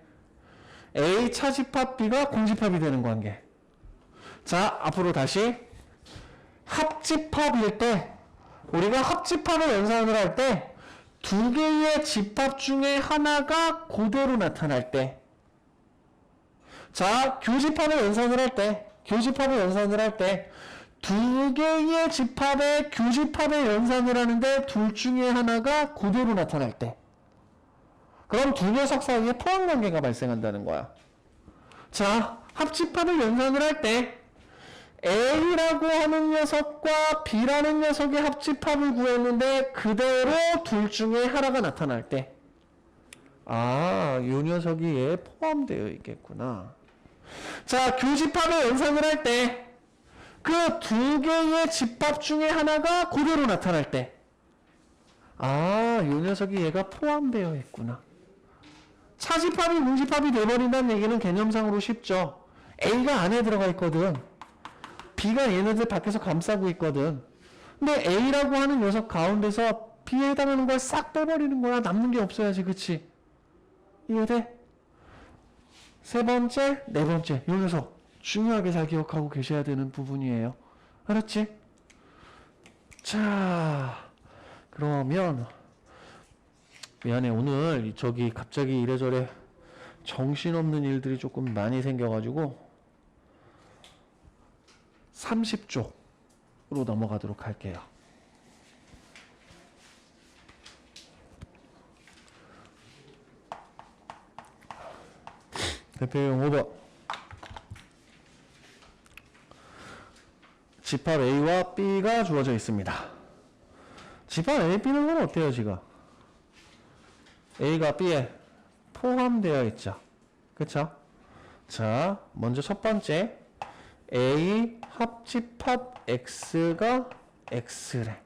A 차집합 B가 공집합이 되는 관계. 자, 앞으로 다시 합집합일 때 우리가 합집합을 연산을 할 때 두 개의 집합 중에 하나가 그대로 나타날 때, 자, 교집합을 연산을 할 때 두 개의 집합의 교집합을 연산을 하는데 둘 중에 하나가 그대로 나타날 때, 그럼 두 녀석 사이에 포함 관계가 발생한다는 거야. 자, 합집합을 연산을 할 때 A라고 하는 녀석과 B라는 녀석의 합집합을 구했는데 그대로 둘 중에 하나가 나타날 때, 아, 이 녀석이 얘에 포함되어 있겠구나. 자, 교집합을 연산을 할 때 그 두 개의 집합 중에 하나가 그대로 나타날 때, 아, 이 녀석이 얘가 포함되어 있구나. 차집합이 공집합이 돼버린다는 얘기는 개념상으로 쉽죠. A가 안에 들어가 있거든. B가 얘네들 밖에서 감싸고 있거든. 근데 A라고 하는 녀석 가운데서 B에 해당하는 걸 싹 빼버리는 거야. 남는 게 없어야지, 그치? 이해돼? 세 번째, 네 번째, 이 녀석 중요하게 잘 기억하고 계셔야 되는 부분이에요. 알았지? 자, 그러면 미안해, 오늘 저기 갑자기 이래저래 정신없는 일들이 조금 많이 생겨가지고 30쪽으로 넘어가도록 할게요. 대표용 5번. 집합 A와 B가 주어져 있습니다. 집합 A, B는 건 어때요, 지금? A가 B에 포함되어 있죠. 그쵸? 자, 먼저 첫 번째 A 합집합 X가 X래.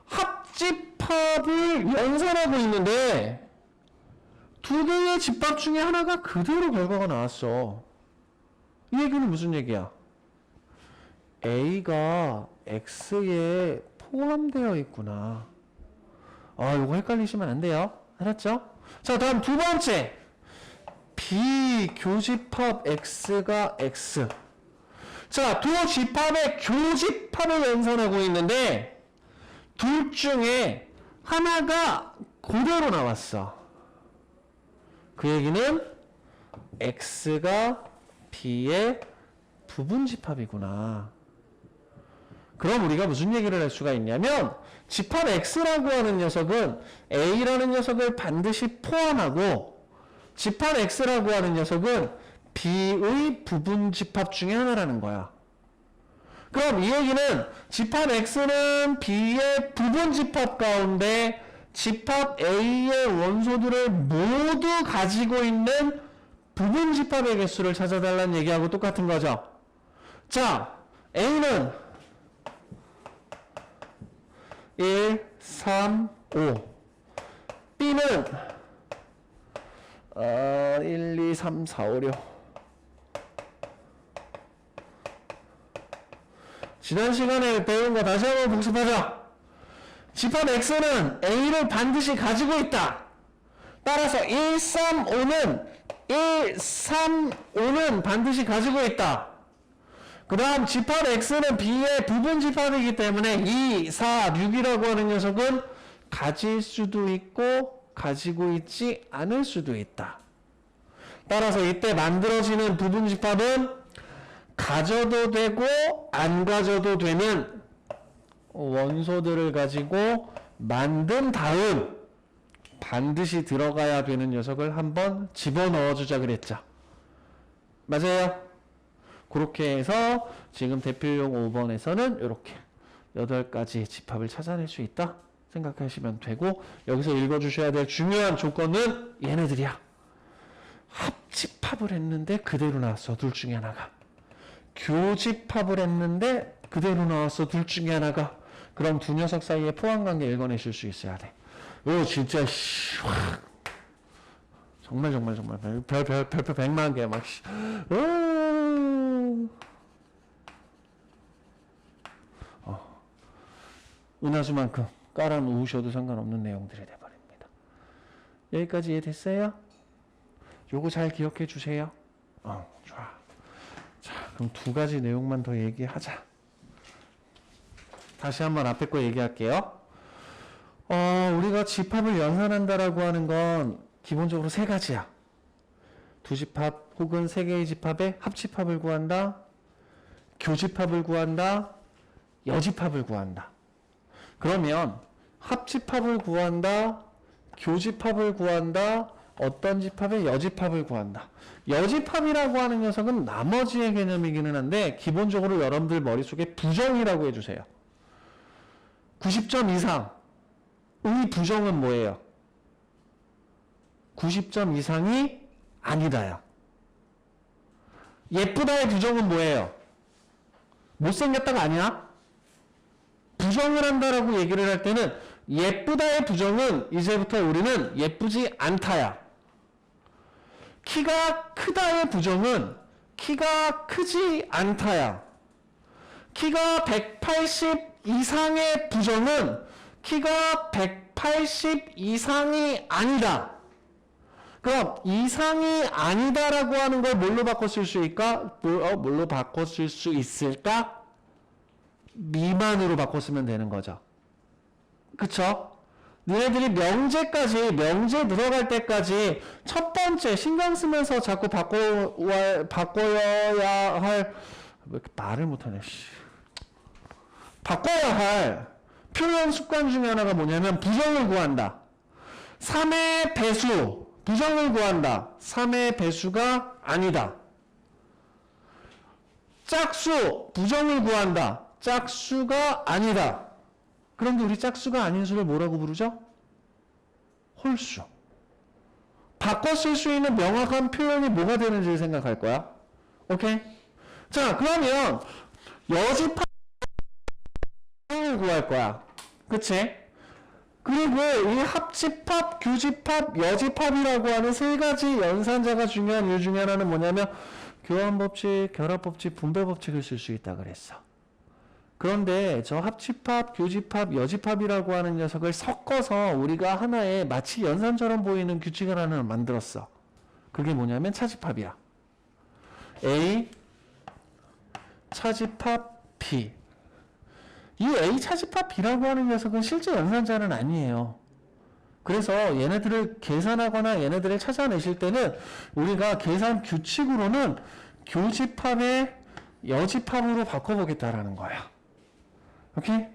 합집합을 연산하고 있는데 두 개의 집합 중에 하나가 그대로 결과가 나왔어. 이 얘기는 무슨 얘기야? A가 X에 포함되어 있구나. 이거 헷갈리시면 안 돼요. 알았죠? 자, 다음 두 번째. B 교집합 X가 X. 자, 두 집합의 교집합을 연산하고 있는데 둘 중에 하나가 그대로 나왔어. 그 얘기는 X가 B의 부분집합이구나. 그럼 우리가 무슨 얘기를 할 수가 있냐면 집합 X라고 하는 녀석은 A라는 녀석을 반드시 포함하고 집합 X라고 하는 녀석은 B의 부분집합 중에 하나라는 거야. 그럼 이 얘기는 집합 X는 B의 부분집합 가운데 집합 A의 원소들을 모두 가지고 있는 부분집합의 개수를 찾아달라는 얘기하고 똑같은 거죠. 자, A는 1, 3, 5. B는 1, 2, 3, 4, 5, 6. 지난 시간에 배운 거 다시 한번 복습하자. 집합 X는 A를 반드시 가지고 있다. 따라서 1, 3, 5는 반드시 가지고 있다. 그 다음 집합 X는 B의 부분집합이기 때문에 2, 4, 6이라고 하는 녀석은 가질 수도 있고 가지고 있지 않을 수도 있다. 따라서 이때 만들어지는 부분집합은 가져도 되고 안 가져도 되는 원소들을 가지고 만든 다음 반드시 들어가야 되는 녀석을 한번 집어넣어 주자 그랬죠. 맞아요? 그렇게 해서 지금 대필용 5번에서는 이렇게 8가지 집합을 찾아낼 수 있다 생각하시면 되고, 여기서 읽어주셔야 될 중요한 조건은 얘네들이야. 합집합을 했는데 그대로 나왔어. 둘 중에 하나가. 교집합을 했는데 그대로 나왔어. 둘 중에 하나가. 그럼 두 녀석 사이에 포함관계 읽어내실 수 있어야 돼. 진짜 정말 별표 100만 개 막 은하수만큼 깔아 놓으셔도 상관없는 내용들이 돼버립니다. 여기까지 이해됐어요? 요거 잘 기억해 주세요. 좋아. 자, 그럼 두 가지 내용만 더 얘기하자. 다시 한번 앞에 거 얘기할게요. 우리가 집합을 연산한다라고 하는 건 기본적으로 세 가지야. 두 집합 혹은 세 개의 집합의 합집합을 구한다, 교집합을 구한다, 여집합을 구한다. 그러면 합집합을 구한다, 교집합을 구한다, 어떤 집합의 여집합을 구한다. 여집합이라고 하는 녀석은 나머지의 개념이기는 한데 기본적으로 여러분들 머릿속에 부정이라고 해주세요. 90점 이상의 부정은 뭐예요? 90점 이상이 아니다야. 예쁘다의 부정은 뭐예요? 못생겼다가 아니야? 부정을 한다라고 얘기를 할 때는 예쁘다의 부정은 이제부터 우리는 예쁘지 않다야. 키가 크다의 부정은 키가 크지 않다야. 키가 180 이상의 부정은 키가 180 이상이 아니다. 그럼 이상이 아니다라고 하는 걸 뭘로 바꿔 쓸 수 있을까? 뭘로 바꿔 쓸 수 있을까? 미만으로 바꿔 쓰면 되는 거죠. 그쵸? 너네들이 명제 들어갈 때까지 첫 번째 신경 쓰면서 자꾸 바꿔야 할, 왜 이렇게 말을 못하네, 바꿔야 할 표현 습관 중에 하나가 뭐냐면 부정을 구한다. 3의 배수, 부정을 구한다. 3의 배수가 아니다. 짝수, 부정을 구한다. 짝수가 아니다. 그런데 우리 짝수가 아닌 수를 뭐라고 부르죠? 홀수. 바꿔 쓸 수 있는 명확한 표현이 뭐가 되는지 생각할 거야. 오케이? 자, 그러면 여집합을 구할 거야. 그치? 그리고 이 합집합, 교집합, 여집합이라고 하는 세 가지 연산자가 중요한 이유 중에 하나는 뭐냐면 교환법칙, 결합법칙, 분배법칙을 쓸 수 있다 그랬어. 그런데 저 합집합, 교집합, 여집합이라고 하는 녀석을 섞어서 우리가 하나의 마치 연산처럼 보이는 규칙을 하나 만들었어. 그게 뭐냐면 차집합이야. A 차집합 B. 이 A 차집합 B라고 하는 녀석은 실제 연산자는 아니에요. 그래서 얘네들을 계산하거나 얘네들을 찾아내실 때는 우리가 계산 규칙으로는 교집합의 여집합으로 바꿔보겠다라는 거야. 오케이?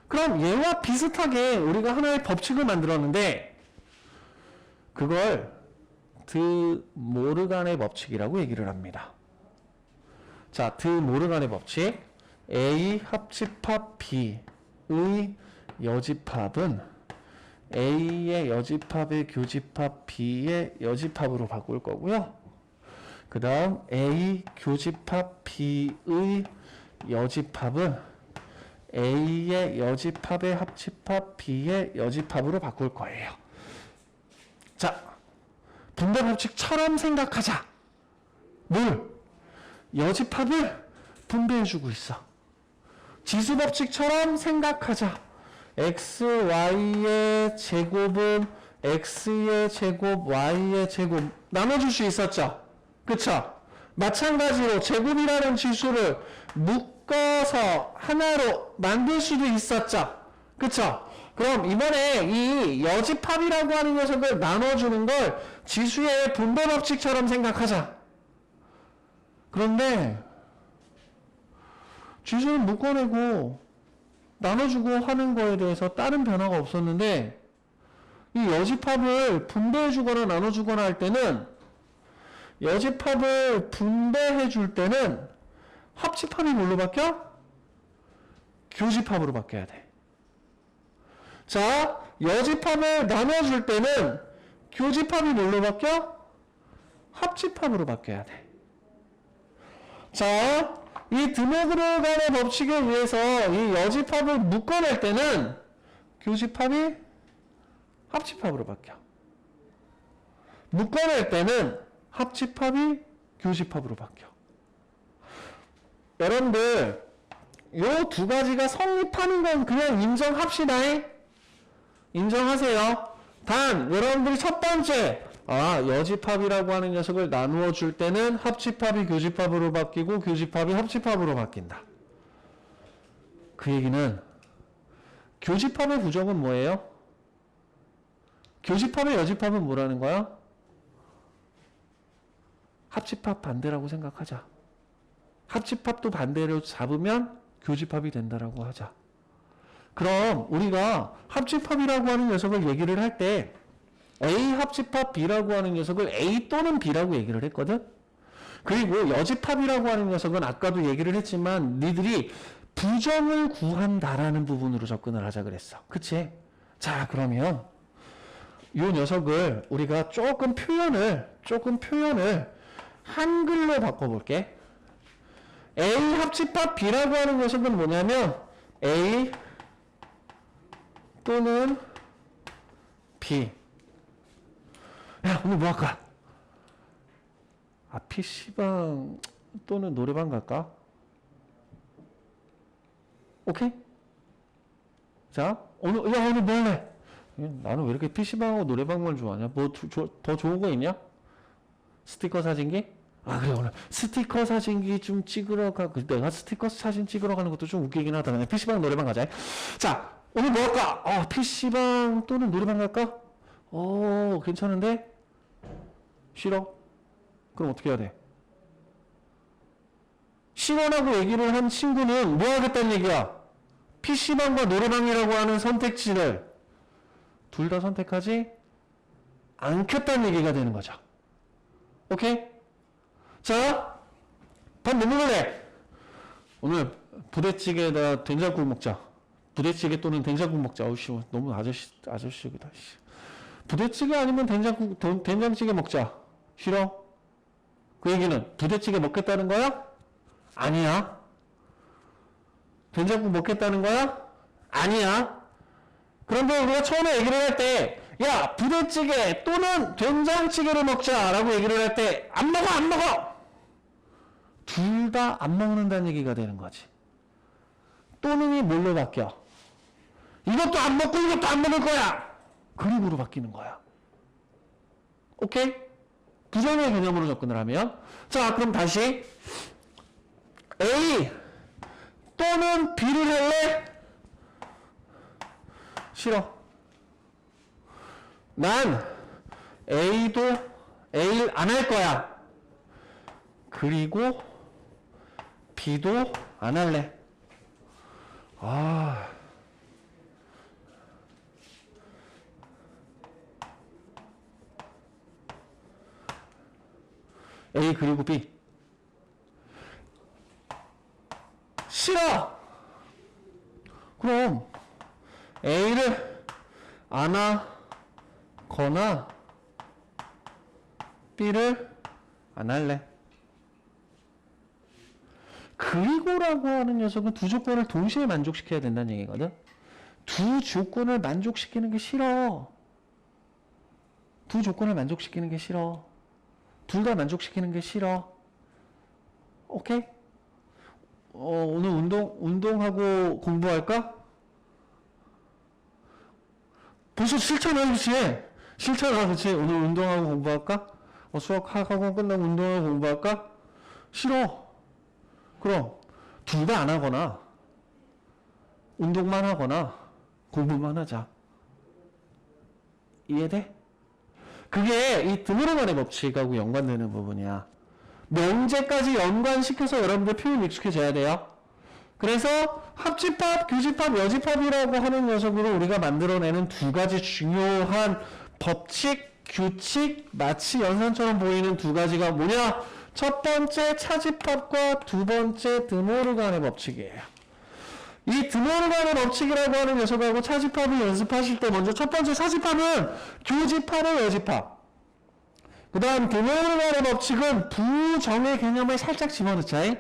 그럼 얘와 비슷하게 우리가 하나의 법칙을 만들었는데 그걸 드 모르간의 법칙이라고 얘기를 합니다. 자, 드 모르간의 법칙. A 합집합 B의 여집합은 A의 여집합의 교집합 B의 여집합으로 바꿀 거고요. 그 다음 A 교집합 B의 여집합은 A의 여집합의 합집합 B의 여집합으로 바꿀 거예요. 자, 분배법칙처럼 생각하자. 뭘? 여집합을 분배해주고 있어. 지수법칙처럼 생각하자. xy의 제곱은 x의 제곱, y의 제곱 나눠줄 수 있었죠? 그쵸? 마찬가지로 제곱이라는 지수를 묶어서 하나로 만들 수도 있었죠? 그쵸? 그럼 이번에 이 여집합이라고 하는 녀석을 나눠주는 걸 지수의 분배법칙처럼 생각하자. 그런데 지수를 묶어내고 나눠주고 하는 거에 대해서 다른 변화가 없었는데 이 여집합을 분배해주거나 나눠주거나 할 때는 여집합을 분배해줄 때는 합집합이 뭘로 바뀌어? 교집합으로 바뀌어야 돼. 자, 여집합을 나눠줄 때는 교집합이 뭘로 바뀌어? 합집합으로 바뀌어야 돼. 자, 이 드모그간의 법칙에 의해서 이 여집합을 묶어낼 때는 교집합이 합집합으로 바뀌어. 묶어낼 때는 합집합이 교집합으로 바뀌어. 여러분들 요 두 가지가 성립하는 건 그냥 인정합시다. 인정하세요. 단 여러분들이 첫 번째 여집합이라고 하는 녀석을 나누어 줄 때는 합집합이 교집합으로 바뀌고 교집합이 합집합으로 바뀐다. 그 얘기는 교집합의 부정은 뭐예요? 교집합의 여집합은 뭐라는 거야? 합집합 반대라고 생각하자. 합집합도 반대로 잡으면 교집합이 된다라고 하자. 그럼 우리가 합집합이라고 하는 녀석을 얘기를 할 때 A 합집합 B라고 하는 녀석을 A 또는 B라고 얘기를 했거든? 그리고 여집합이라고 하는 녀석은 아까도 얘기를 했지만 니들이 부정을 구한다라는 부분으로 접근을 하자 그랬어. 그치? 자, 그러면 이 녀석을 우리가 조금 표현을 한글로 바꿔볼게. A 합집합 B라고 하는 녀석은 뭐냐면 A 또는 B. 야, 오늘 뭐 할까? PC방 또는 노래방 갈까? 오케이? 자, 오늘 뭐 할래? 나는 왜 이렇게 PC방하고 노래방만 좋아하냐? 뭐 더 좋은 거 있냐? 스티커 사진기? 그래, 오늘 스티커 사진기 좀 찍으러 가. 내가 스티커 사진 찍으러 가는 것도 좀 웃기긴 하다. 그냥 PC방 노래방 가자. 자, 오늘 뭐 할까? PC방 또는 노래방 갈까? 괜찮은데? 싫어? 그럼 어떻게 해야 돼? 싫어라고 얘기를 한 친구는 뭐 하겠다는 얘기야? PC방과 노래방이라고 하는 선택지를 둘 다 선택하지 않겠다는 얘기가 되는 거죠. 오케이? 자, 밥 뭐 먹을래? 오늘 부대찌개에다 된장국 먹자. 부대찌개 또는 된장국 먹자. 어우씨, 너무 아저씨다. 부대찌개 아니면 된장찌개 먹자. 싫어? 그 얘기는 부대찌개 먹겠다는 거야? 아니야. 된장국 먹겠다는 거야? 아니야. 그런데 우리가 처음에 얘기를 할 때, 야, 부대찌개 또는 된장찌개를 먹자라고 얘기를 할 때, 안 먹어, 안 먹어! 둘 다 안 먹는다는 얘기가 되는 거지. 또는이 뭘로 바뀌어? 이것도 안 먹고 이것도 안 먹을 거야! 그림으로 바뀌는 거야. 오케이? 부정의 개념으로 접근을 하면. 자, 그럼 다시. A 또는 B를 할래? 싫어. 난 A도 A를 안 할 거야. 그리고 B도 안 할래. 아. A 그리고 B. 싫어. 그럼 A를 안 하거나 B를 안 할래. 그리고라고 하는 녀석은 두 조건을 동시에 만족시켜야 된다는 얘기거든. 두 조건을 만족시키는 게 싫어. 두 조건을 만족시키는 게 싫어. 둘 다 만족시키는 게 싫어. 오케이? 오늘 운동하고 공부할까? 벌써 싫잖아, 그치? 싫잖아, 그치? 오늘 운동하고 공부할까? 수학하고 끝나고 운동하고 공부할까? 싫어. 그럼 둘 다 안 하거나 운동만 하거나 공부만 하자. 이해돼? 그게 이 드모르간의 법칙하고 연관되는 부분이야. 명제까지 연관시켜서 여러분들 표현 익숙해져야 돼요. 그래서 합집합, 교집합, 여집합이라고 하는 녀석으로 우리가 만들어내는 두 가지 중요한 법칙, 규칙, 마치 연산처럼 보이는 두 가지가 뭐냐? 첫 번째 차집합과 두 번째 드모르간의 법칙이에요. 이 드모르간의 법칙이라고 하는 녀석하고 차집합을 연습하실 때 먼저 첫 번째 차집합은 교집합의 여집합. 그 다음 드모르간의 법칙은 부정의 개념을 살짝 집어넣자.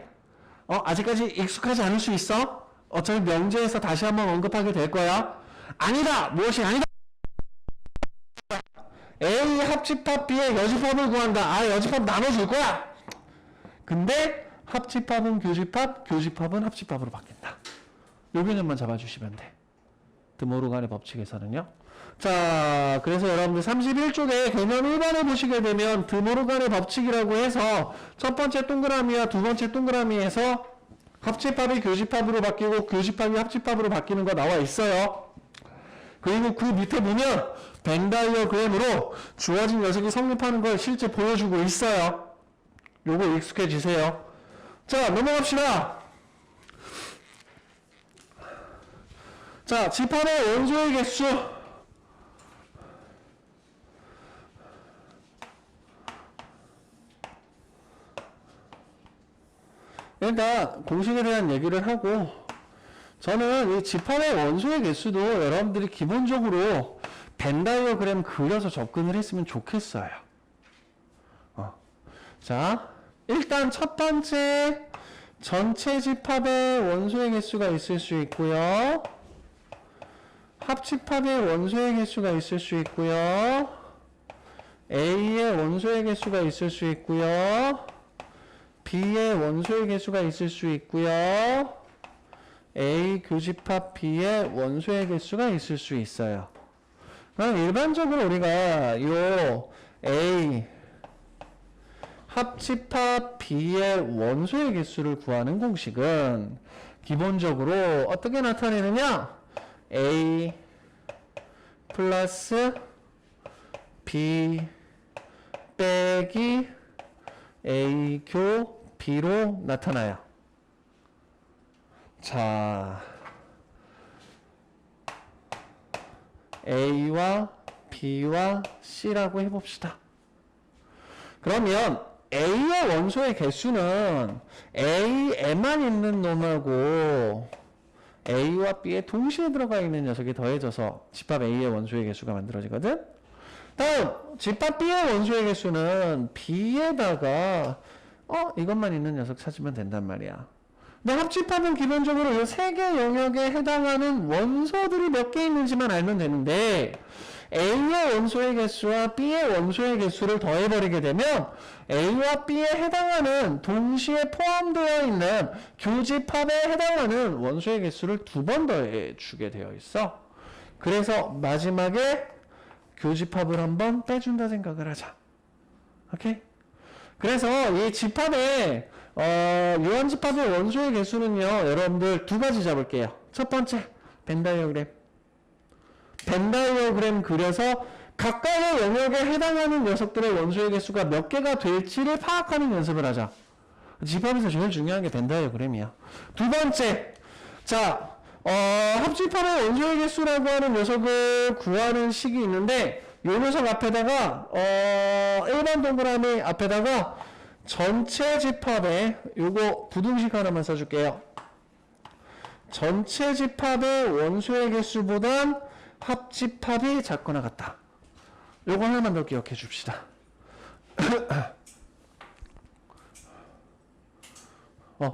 아직까지 익숙하지 않을 수 있어? 어차피 명제에서 다시 한번 언급하게 될 거야. 아니다! 무엇이 아니다! A 합집합 B의 여집합을 구한다. 여집합 나눠줄 거야! 근데 합집합은 교집합, 교집합은 합집합으로 바뀐다. 요 개념만 잡아주시면 돼. 드모르간의 법칙에서는요. 자, 그래서 여러분들 31쪽에 개념 1번을 보시게 되면 드모르간의 법칙이라고 해서 첫 번째 동그라미와 두 번째 동그라미에서 합집합이 교집합으로 바뀌고 교집합이 합집합으로 바뀌는 거 나와 있어요. 그리고 그 밑에 보면 벤 다이어그램으로 주어진 녀석이 성립하는 걸 실제 보여주고 있어요. 요거 익숙해지세요. 자, 넘어갑시다. 자, 집합의 원소의 개수. 일단 공식에 대한 얘기를 하고, 저는 이 집합의 원소의 개수도 여러분들이 기본적으로 벤 다이어그램 그려서 접근을 했으면 좋겠어요. 자, 일단 첫 번째 전체 집합의 원소의 개수가 있을 수 있고요. 합집합의 원소의 개수가 있을 수 있고요. A의 원소의 개수가 있을 수 있고요. B의 원소의 개수가 있을 수 있고요. A 교집합 B의 원소의 개수가 있을 수 있어요. 그럼 일반적으로 우리가 요 A 합집합 B의 원소의 개수를 구하는 공식은 기본적으로 어떻게 나타내느냐? A 플러스 B 빼기 A 교 B로 나타나요. 자, A와 B와 C라고 해봅시다. 그러면 A의 원소의 개수는 A에만 있는 놈하고 A와 B에 동시에 들어가 있는 녀석이 더해져서 집합 A의 원소의 개수가 만들어지거든? 다음 집합 B의 원소의 개수는 B에다가 이것만 있는 녀석 찾으면 된단 말이야. 근데 합집합은 기본적으로 이 세 개 영역에 해당하는 원소들이 몇 개 있는지만 알면 되는데 A의 원소의 개수와 B의 원소의 개수를 더해버리게 되면 A와 B에 해당하는 동시에 포함되어 있는 교집합에 해당하는 원소의 개수를 2번 더해주게 되어 있어. 그래서 마지막에 교집합을 한번 빼준다 생각을 하자. 오케이? 그래서 이 집합의 유한집합의 원소의 개수는요, 여러분들 두 가지 잡을게요. 첫 번째, 벤 다이어그램 그려서 각각의 영역에 해당하는 녀석들의 원소의 개수가 몇 개가 될지를 파악하는 연습을 하자. 집합에서 제일 중요한 게 벤 다이어그램이야. 두 번째, 자, 합집합의 원소의 개수라고 하는 녀석을 구하는 식이 있는데, 요 녀석 앞에다가, 1번 동그라미 앞에다가 전체 집합에, 요거 부등식 하나만 써줄게요. 전체 집합의 원소의 개수보단 합집합이 작거나 같다. 요거 하나만 더 기억해 줍시다.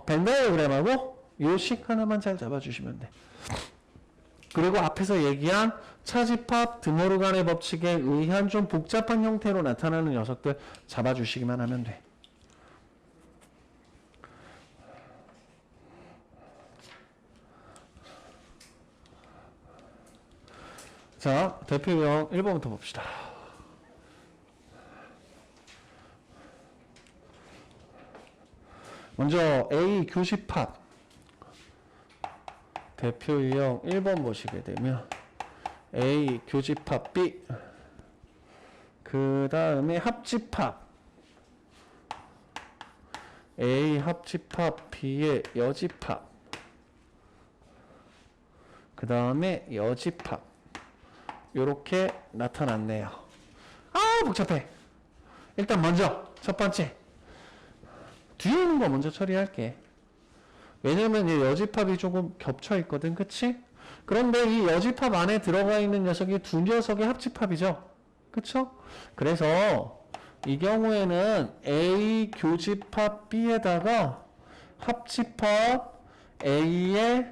벤 다이어그램하고 요 식 하나만 잘 잡아주시면 돼. 그리고 앞에서 얘기한 차집합 드모르간의 법칙에 의한 좀 복잡한 형태로 나타나는 녀석들 잡아주시기만 하면 돼. 자, 대표형 1번부터 봅시다. 먼저 A 교집합 대표 유형 1번 보시게 되면 A 교집합 B, 그 다음에 합집합 A 합집합 B의 여집합, 그 다음에 여집합 요렇게 나타났네요. 복잡해. 일단 먼저 첫 번째 뒤에 있는 거 먼저 처리할게. 왜냐면 이 여집합이 조금 겹쳐 있거든, 그치? 그런데 이 여집합 안에 들어가 있는 녀석이 두 녀석의 합집합이죠, 그쵸? 그래서 이 경우에는 A 교집합 B에다가 합집합 A의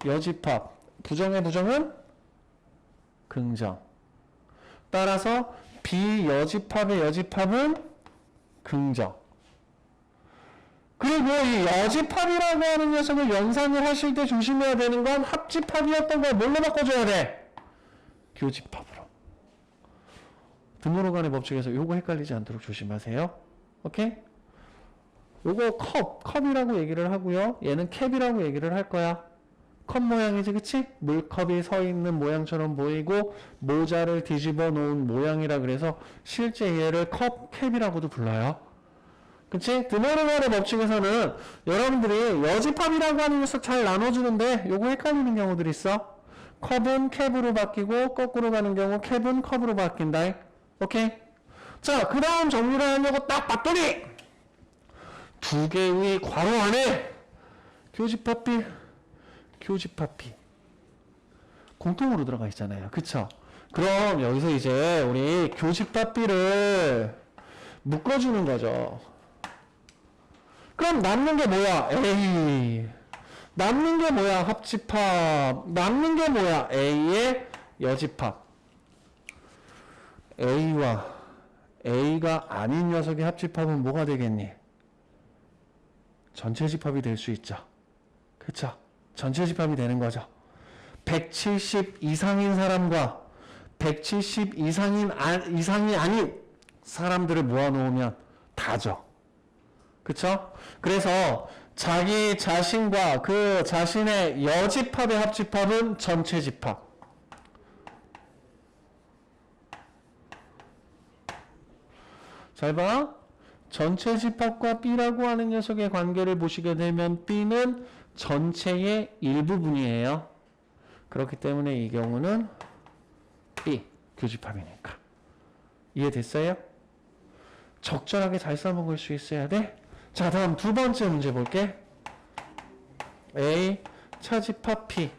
여집합, 부정의 부정은 긍정. 따라서 B 여집합의 여집합은 긍정. 그리고 이 여집합이라고 하는 녀석을 연산을 하실 때 조심해야 되는 건 합집합이었던 걸 뭘로 바꿔줘야 돼? 교집합으로. 드모르간의 법칙에서 요거 헷갈리지 않도록 조심하세요. 오케이? 요거 컵이라고 얘기를 하고요. 얘는 캡이라고 얘기를 할 거야. 컵 모양이지, 그치? 물컵이 서 있는 모양처럼 보이고 모자를 뒤집어 놓은 모양이라 그래서 실제 얘를 캡이라고도 불러요. 그치? 드모르간의 법칙에서는 여러분들이 여집합이라고 하는 녀석 잘 나눠주는데 요거 헷갈리는 경우들이 있어. 컵은 캡으로 바뀌고 거꾸로 가는 경우 캡은 컵으로 바뀐다. 오케이? 자, 그 다음 정리를 하려고 딱 봤더니 두 개의 괄호 안에 교집합 B, 교집합 B 공통으로 들어가 있잖아요. 그쵸? 그럼 여기서 이제 우리 교집합 B를 묶어주는 거죠. 그럼 남는 게 뭐야? A. 남는 게 뭐야? 합집합. 남는 게 뭐야? A의 여집합. A와 A가 아닌 녀석의 합집합은 뭐가 되겠니? 전체 집합이 될 수 있죠. 그쵸? 전체 집합이 되는 거죠. 170 이상인 사람과 170 이상이 아닌 사람들을 모아놓으면 다죠. 그쵸? 그래서 자기 자신과 그 자신의 여집합의 합집합은 전체 집합. 잘 봐. 전체 집합과 B라고 하는 녀석의 관계를 보시게 되면 B는 전체의 일부분이에요. 그렇기 때문에 이 경우는 B, 교집합이니까. 이해됐어요? 적절하게 잘 써먹을 수 있어야 돼. 자, 다음 두 번째 문제 볼게. A, 차집합 P.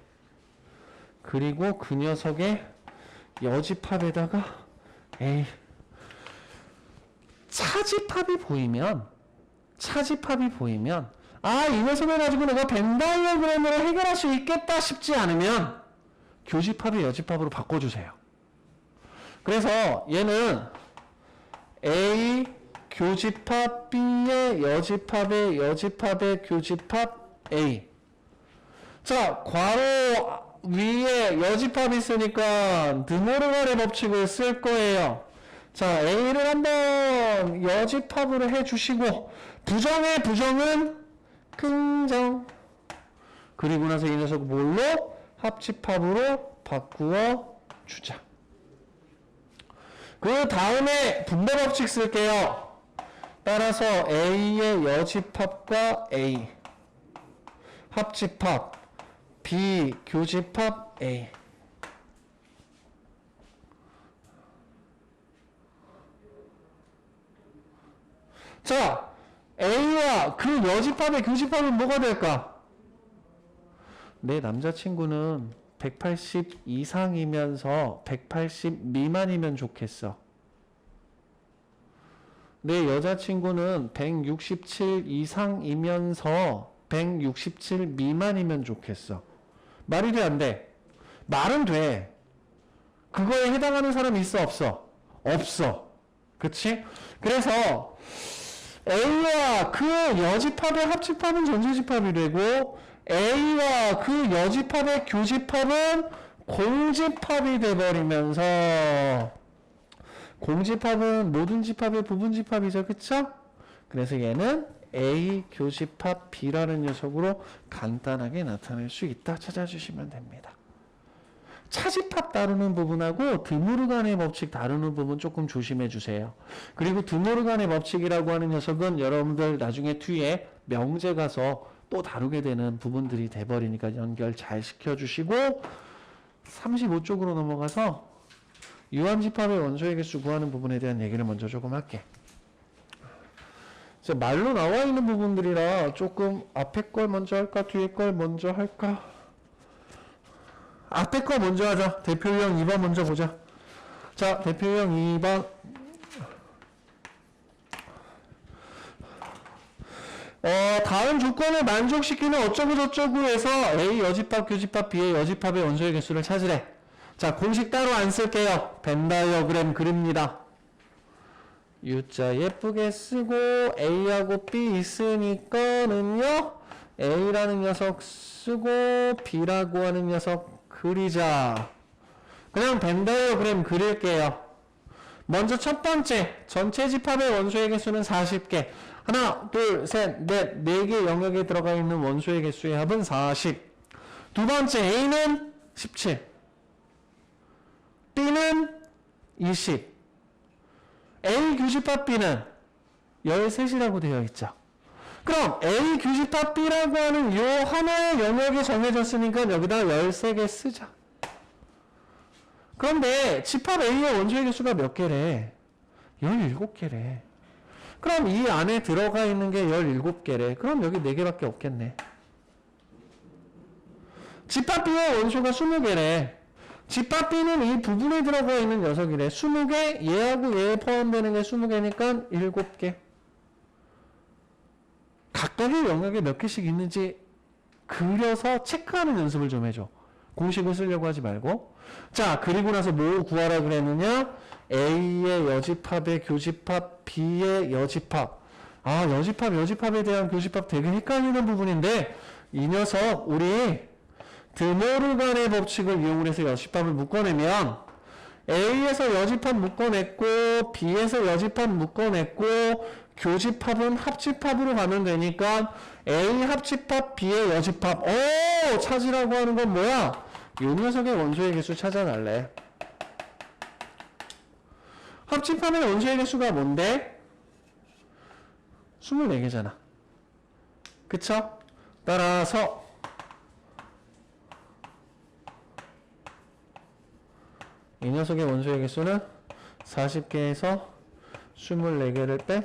그리고 그 녀석의 여집합에다가 에이. 차집합이 보이면 아, 이 녀석을 가지고 내가 벤 다이어그램으로 해결할 수 있겠다 싶지 않으면 교집합이 여집합으로 바꿔주세요. 그래서 얘는 A 교집합 B의 여집합의 교집합 A. 자, 괄호 위에 여집합이 있으니까 드모르간의 법칙을 쓸 거예요. 자, A를 한번 여집합으로 해주시고 부정은 긍정. 그리고 나서 이 녀석 뭘로? 합집합으로 바꾸어 주자. 그 다음에 분배 법칙 쓸게요. 따라서 A의 여집합과 A 합집합 B 교집합 A. 자, A와 그 여집합의 교집합은 뭐가 될까? 내 남자친구는 180 이상이면서 180 미만이면 좋겠어. 내 여자친구는 167 이상이면서 167 미만이면 좋겠어. 말이 돼, 안 돼? 말은 돼. 그거에 해당하는 사람이 있어, 없어? 없어. 그치? 그래서 A와 그 여집합의 합집합은 전체집합이 되고 A와 그 여집합의 교집합은 공집합이 돼버리면서 공집합은 모든 집합의 부분집합이죠. 그쵸? 그래서 얘는 A 교집합 B라는 녀석으로 간단하게 나타낼 수 있다. 찾아주시면 됩니다. 차집합 다루는 부분하고 드모르간의 법칙 다루는 부분 조금 조심해 주세요. 그리고 드모르간의 법칙이라고 하는 녀석은 여러분들 나중에 뒤에 명제 가서 또 다루게 되는 부분들이 돼버리니까 연결 잘 시켜주시고 35쪽으로 넘어가서 유함집합의 원소의 개수 구하는 부분에 대한 얘기를 먼저 조금 할게. 말로 나와 있는 부분들이라 조금 앞에 걸 먼저 할까 뒤에 걸 먼저 할까? 앞에 거 먼저 하자. 대표형 2번 먼저 보자. 자, 대표형 2번. 다음 조건을 만족시키는 어쩌고저쩌고 해서 A 여집합, 교집합, B의 여집합의 원소의 개수를 찾으래. 자, 공식 따로 안 쓸게요. 벤 다이어그램 그립니다. U자 예쁘게 쓰고 A하고 B 있으니까는요. A라는 녀석 쓰고 B라고 하는 녀석 그리자. 그냥 벤 다이어그램 그릴게요. 먼저 첫 번째 전체 집합의 원소의 개수는 40개. 하나, 둘, 셋, 넷, 4개 영역에 들어가 있는 원소의 개수의 합은 40. 두 번째 A는 17. B는 20. A 교집합 B는 13이라고 되어 있죠. 그럼 A 교집합 B라고 하는 요 하나의 영역이 정해졌으니까 여기다 13개 쓰자. 그런데 집합 A의 원소의 개수가 몇 개래? 17개래. 그럼 이 안에 들어가 있는 게 17개래. 그럼 여기 4개밖에 없겠네. 집합 B의 원소가 20개래. 집합 B는 이 부분에 들어가 있는 녀석이래. 20개, 얘하고 얘 포함되는 게 20개니까 7개. 각각의 영역에 몇 개씩 있는지 그려서 체크하는 연습을 좀 해줘. 공식을 쓰려고 하지 말고. 자, 그리고 나서 뭐 구하라 그랬느냐? A의 여집합의 교집합, B의 여집합. 아, 여집합에 대한 교집합 되게 헷갈리는 부분인데 이 녀석 우리 드모르간의 법칙을 이용을 해서 여집합을 묶어내면 A에서 여집합 묶어냈고 B에서 여집합 묶어냈고 교집합은 합집합으로 가면 되니까 A 합집합 B의 여집합. 오! 찾으라고 하는 건 뭐야? 이 녀석의 원소의 개수 찾아달래. 합집합의 원소의 개수가 뭔데? 24개잖아. 그쵸? 따라서 이 녀석의 원소의 개수는 40개에서 24개를 뺀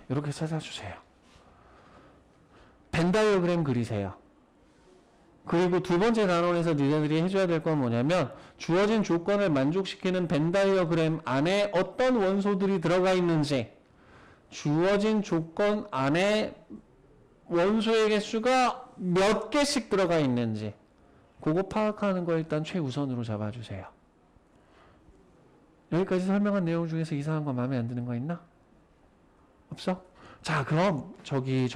이렇게 찾아주세요. 벤 다이어그램 그리세요. 그리고 두 번째 단원에서 니네들이 해줘야 될 건 뭐냐면 주어진 조건을 만족시키는 벤 다이어그램 안에 어떤 원소들이 들어가 있는지, 주어진 조건 안에 원소의 개수가 몇 개씩 들어가 있는지 그거 파악하는 거 일단 최우선으로 잡아주세요. 여기까지 설명한 내용 중에서 이상한 거 마음에 안 드는 거 있나? 없어? 자, 그럼 저기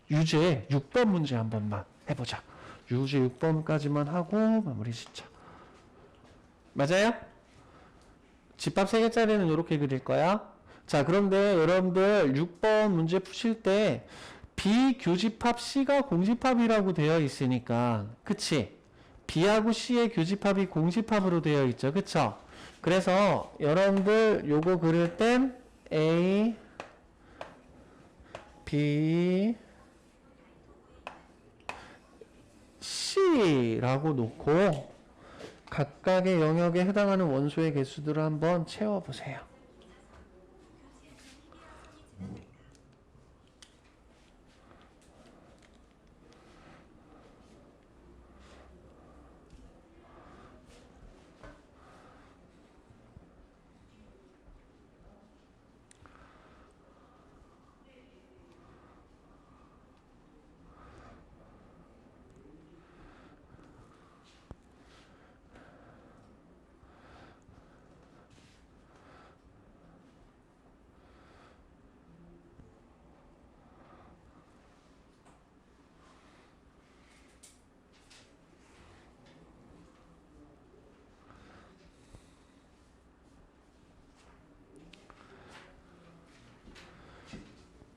유제 6번 문제 한 번만 해보자. 유제 6번까지만 하고 마무리 짓자. 맞아요? 집합 3개짜리는 이렇게 그릴 거야. 자, 그런데 여러분들 6번 문제 푸실 때 비교집합 C가 공집합이라고 되어 있으니까, 그치? B하고 C의 교집합이 공집합으로 되어 있죠. 그쵸? 그래서 여러분들 요거 그릴 땐 A, B, C라고 놓고 각각의 영역에 해당하는 원소의 개수들을 한번 채워보세요.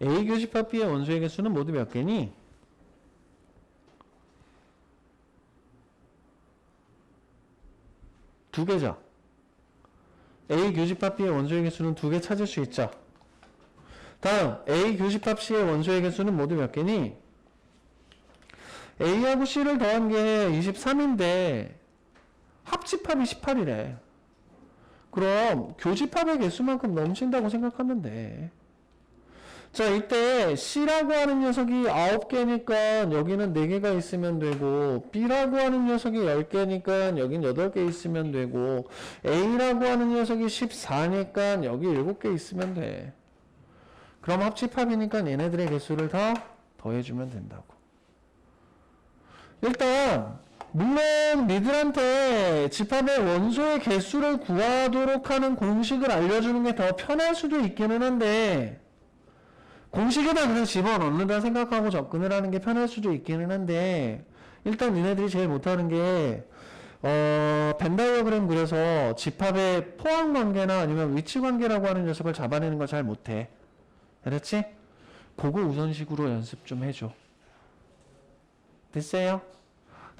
A 교집합 B의 원소의 개수는 모두 몇 개니? 두 개죠. A 교집합 B의 원소의 개수는 2개 찾을 수 있죠. 다음 A 교집합 C의 원소의 개수는 모두 몇 개니? A하고 C를 더한 게 23인데 합집합이 18이래. 그럼 교집합의 개수만큼 넘친다고 생각하면 돼. 자, 이때 C라고 하는 녀석이 9개니까 여기는 4개가 있으면 되고, B라고 하는 녀석이 10개니까 여긴 8개 있으면 되고, A라고 하는 녀석이 14니까 여기 7개 있으면 돼. 그럼 합집합이니까 얘네들의 개수를 다 더해주면 된다고. 일단 물론 니들한테 집합의 원소의 개수를 구하도록 하는 공식을 알려주는 게 더 편할 수도 있기는 한데, 공식에다 그냥 집어넣는다 생각하고 접근을 하는 게 편할 수도 있기는 한데, 일단 니네들이 제일 못하는 게 벤 다이어그램 그려서 집합의 포함관계나 아니면 위치관계라고 하는 녀석을 잡아내는 걸 잘 못해. 알았지? 그거 우선식으로 연습 좀 해줘. 됐어요?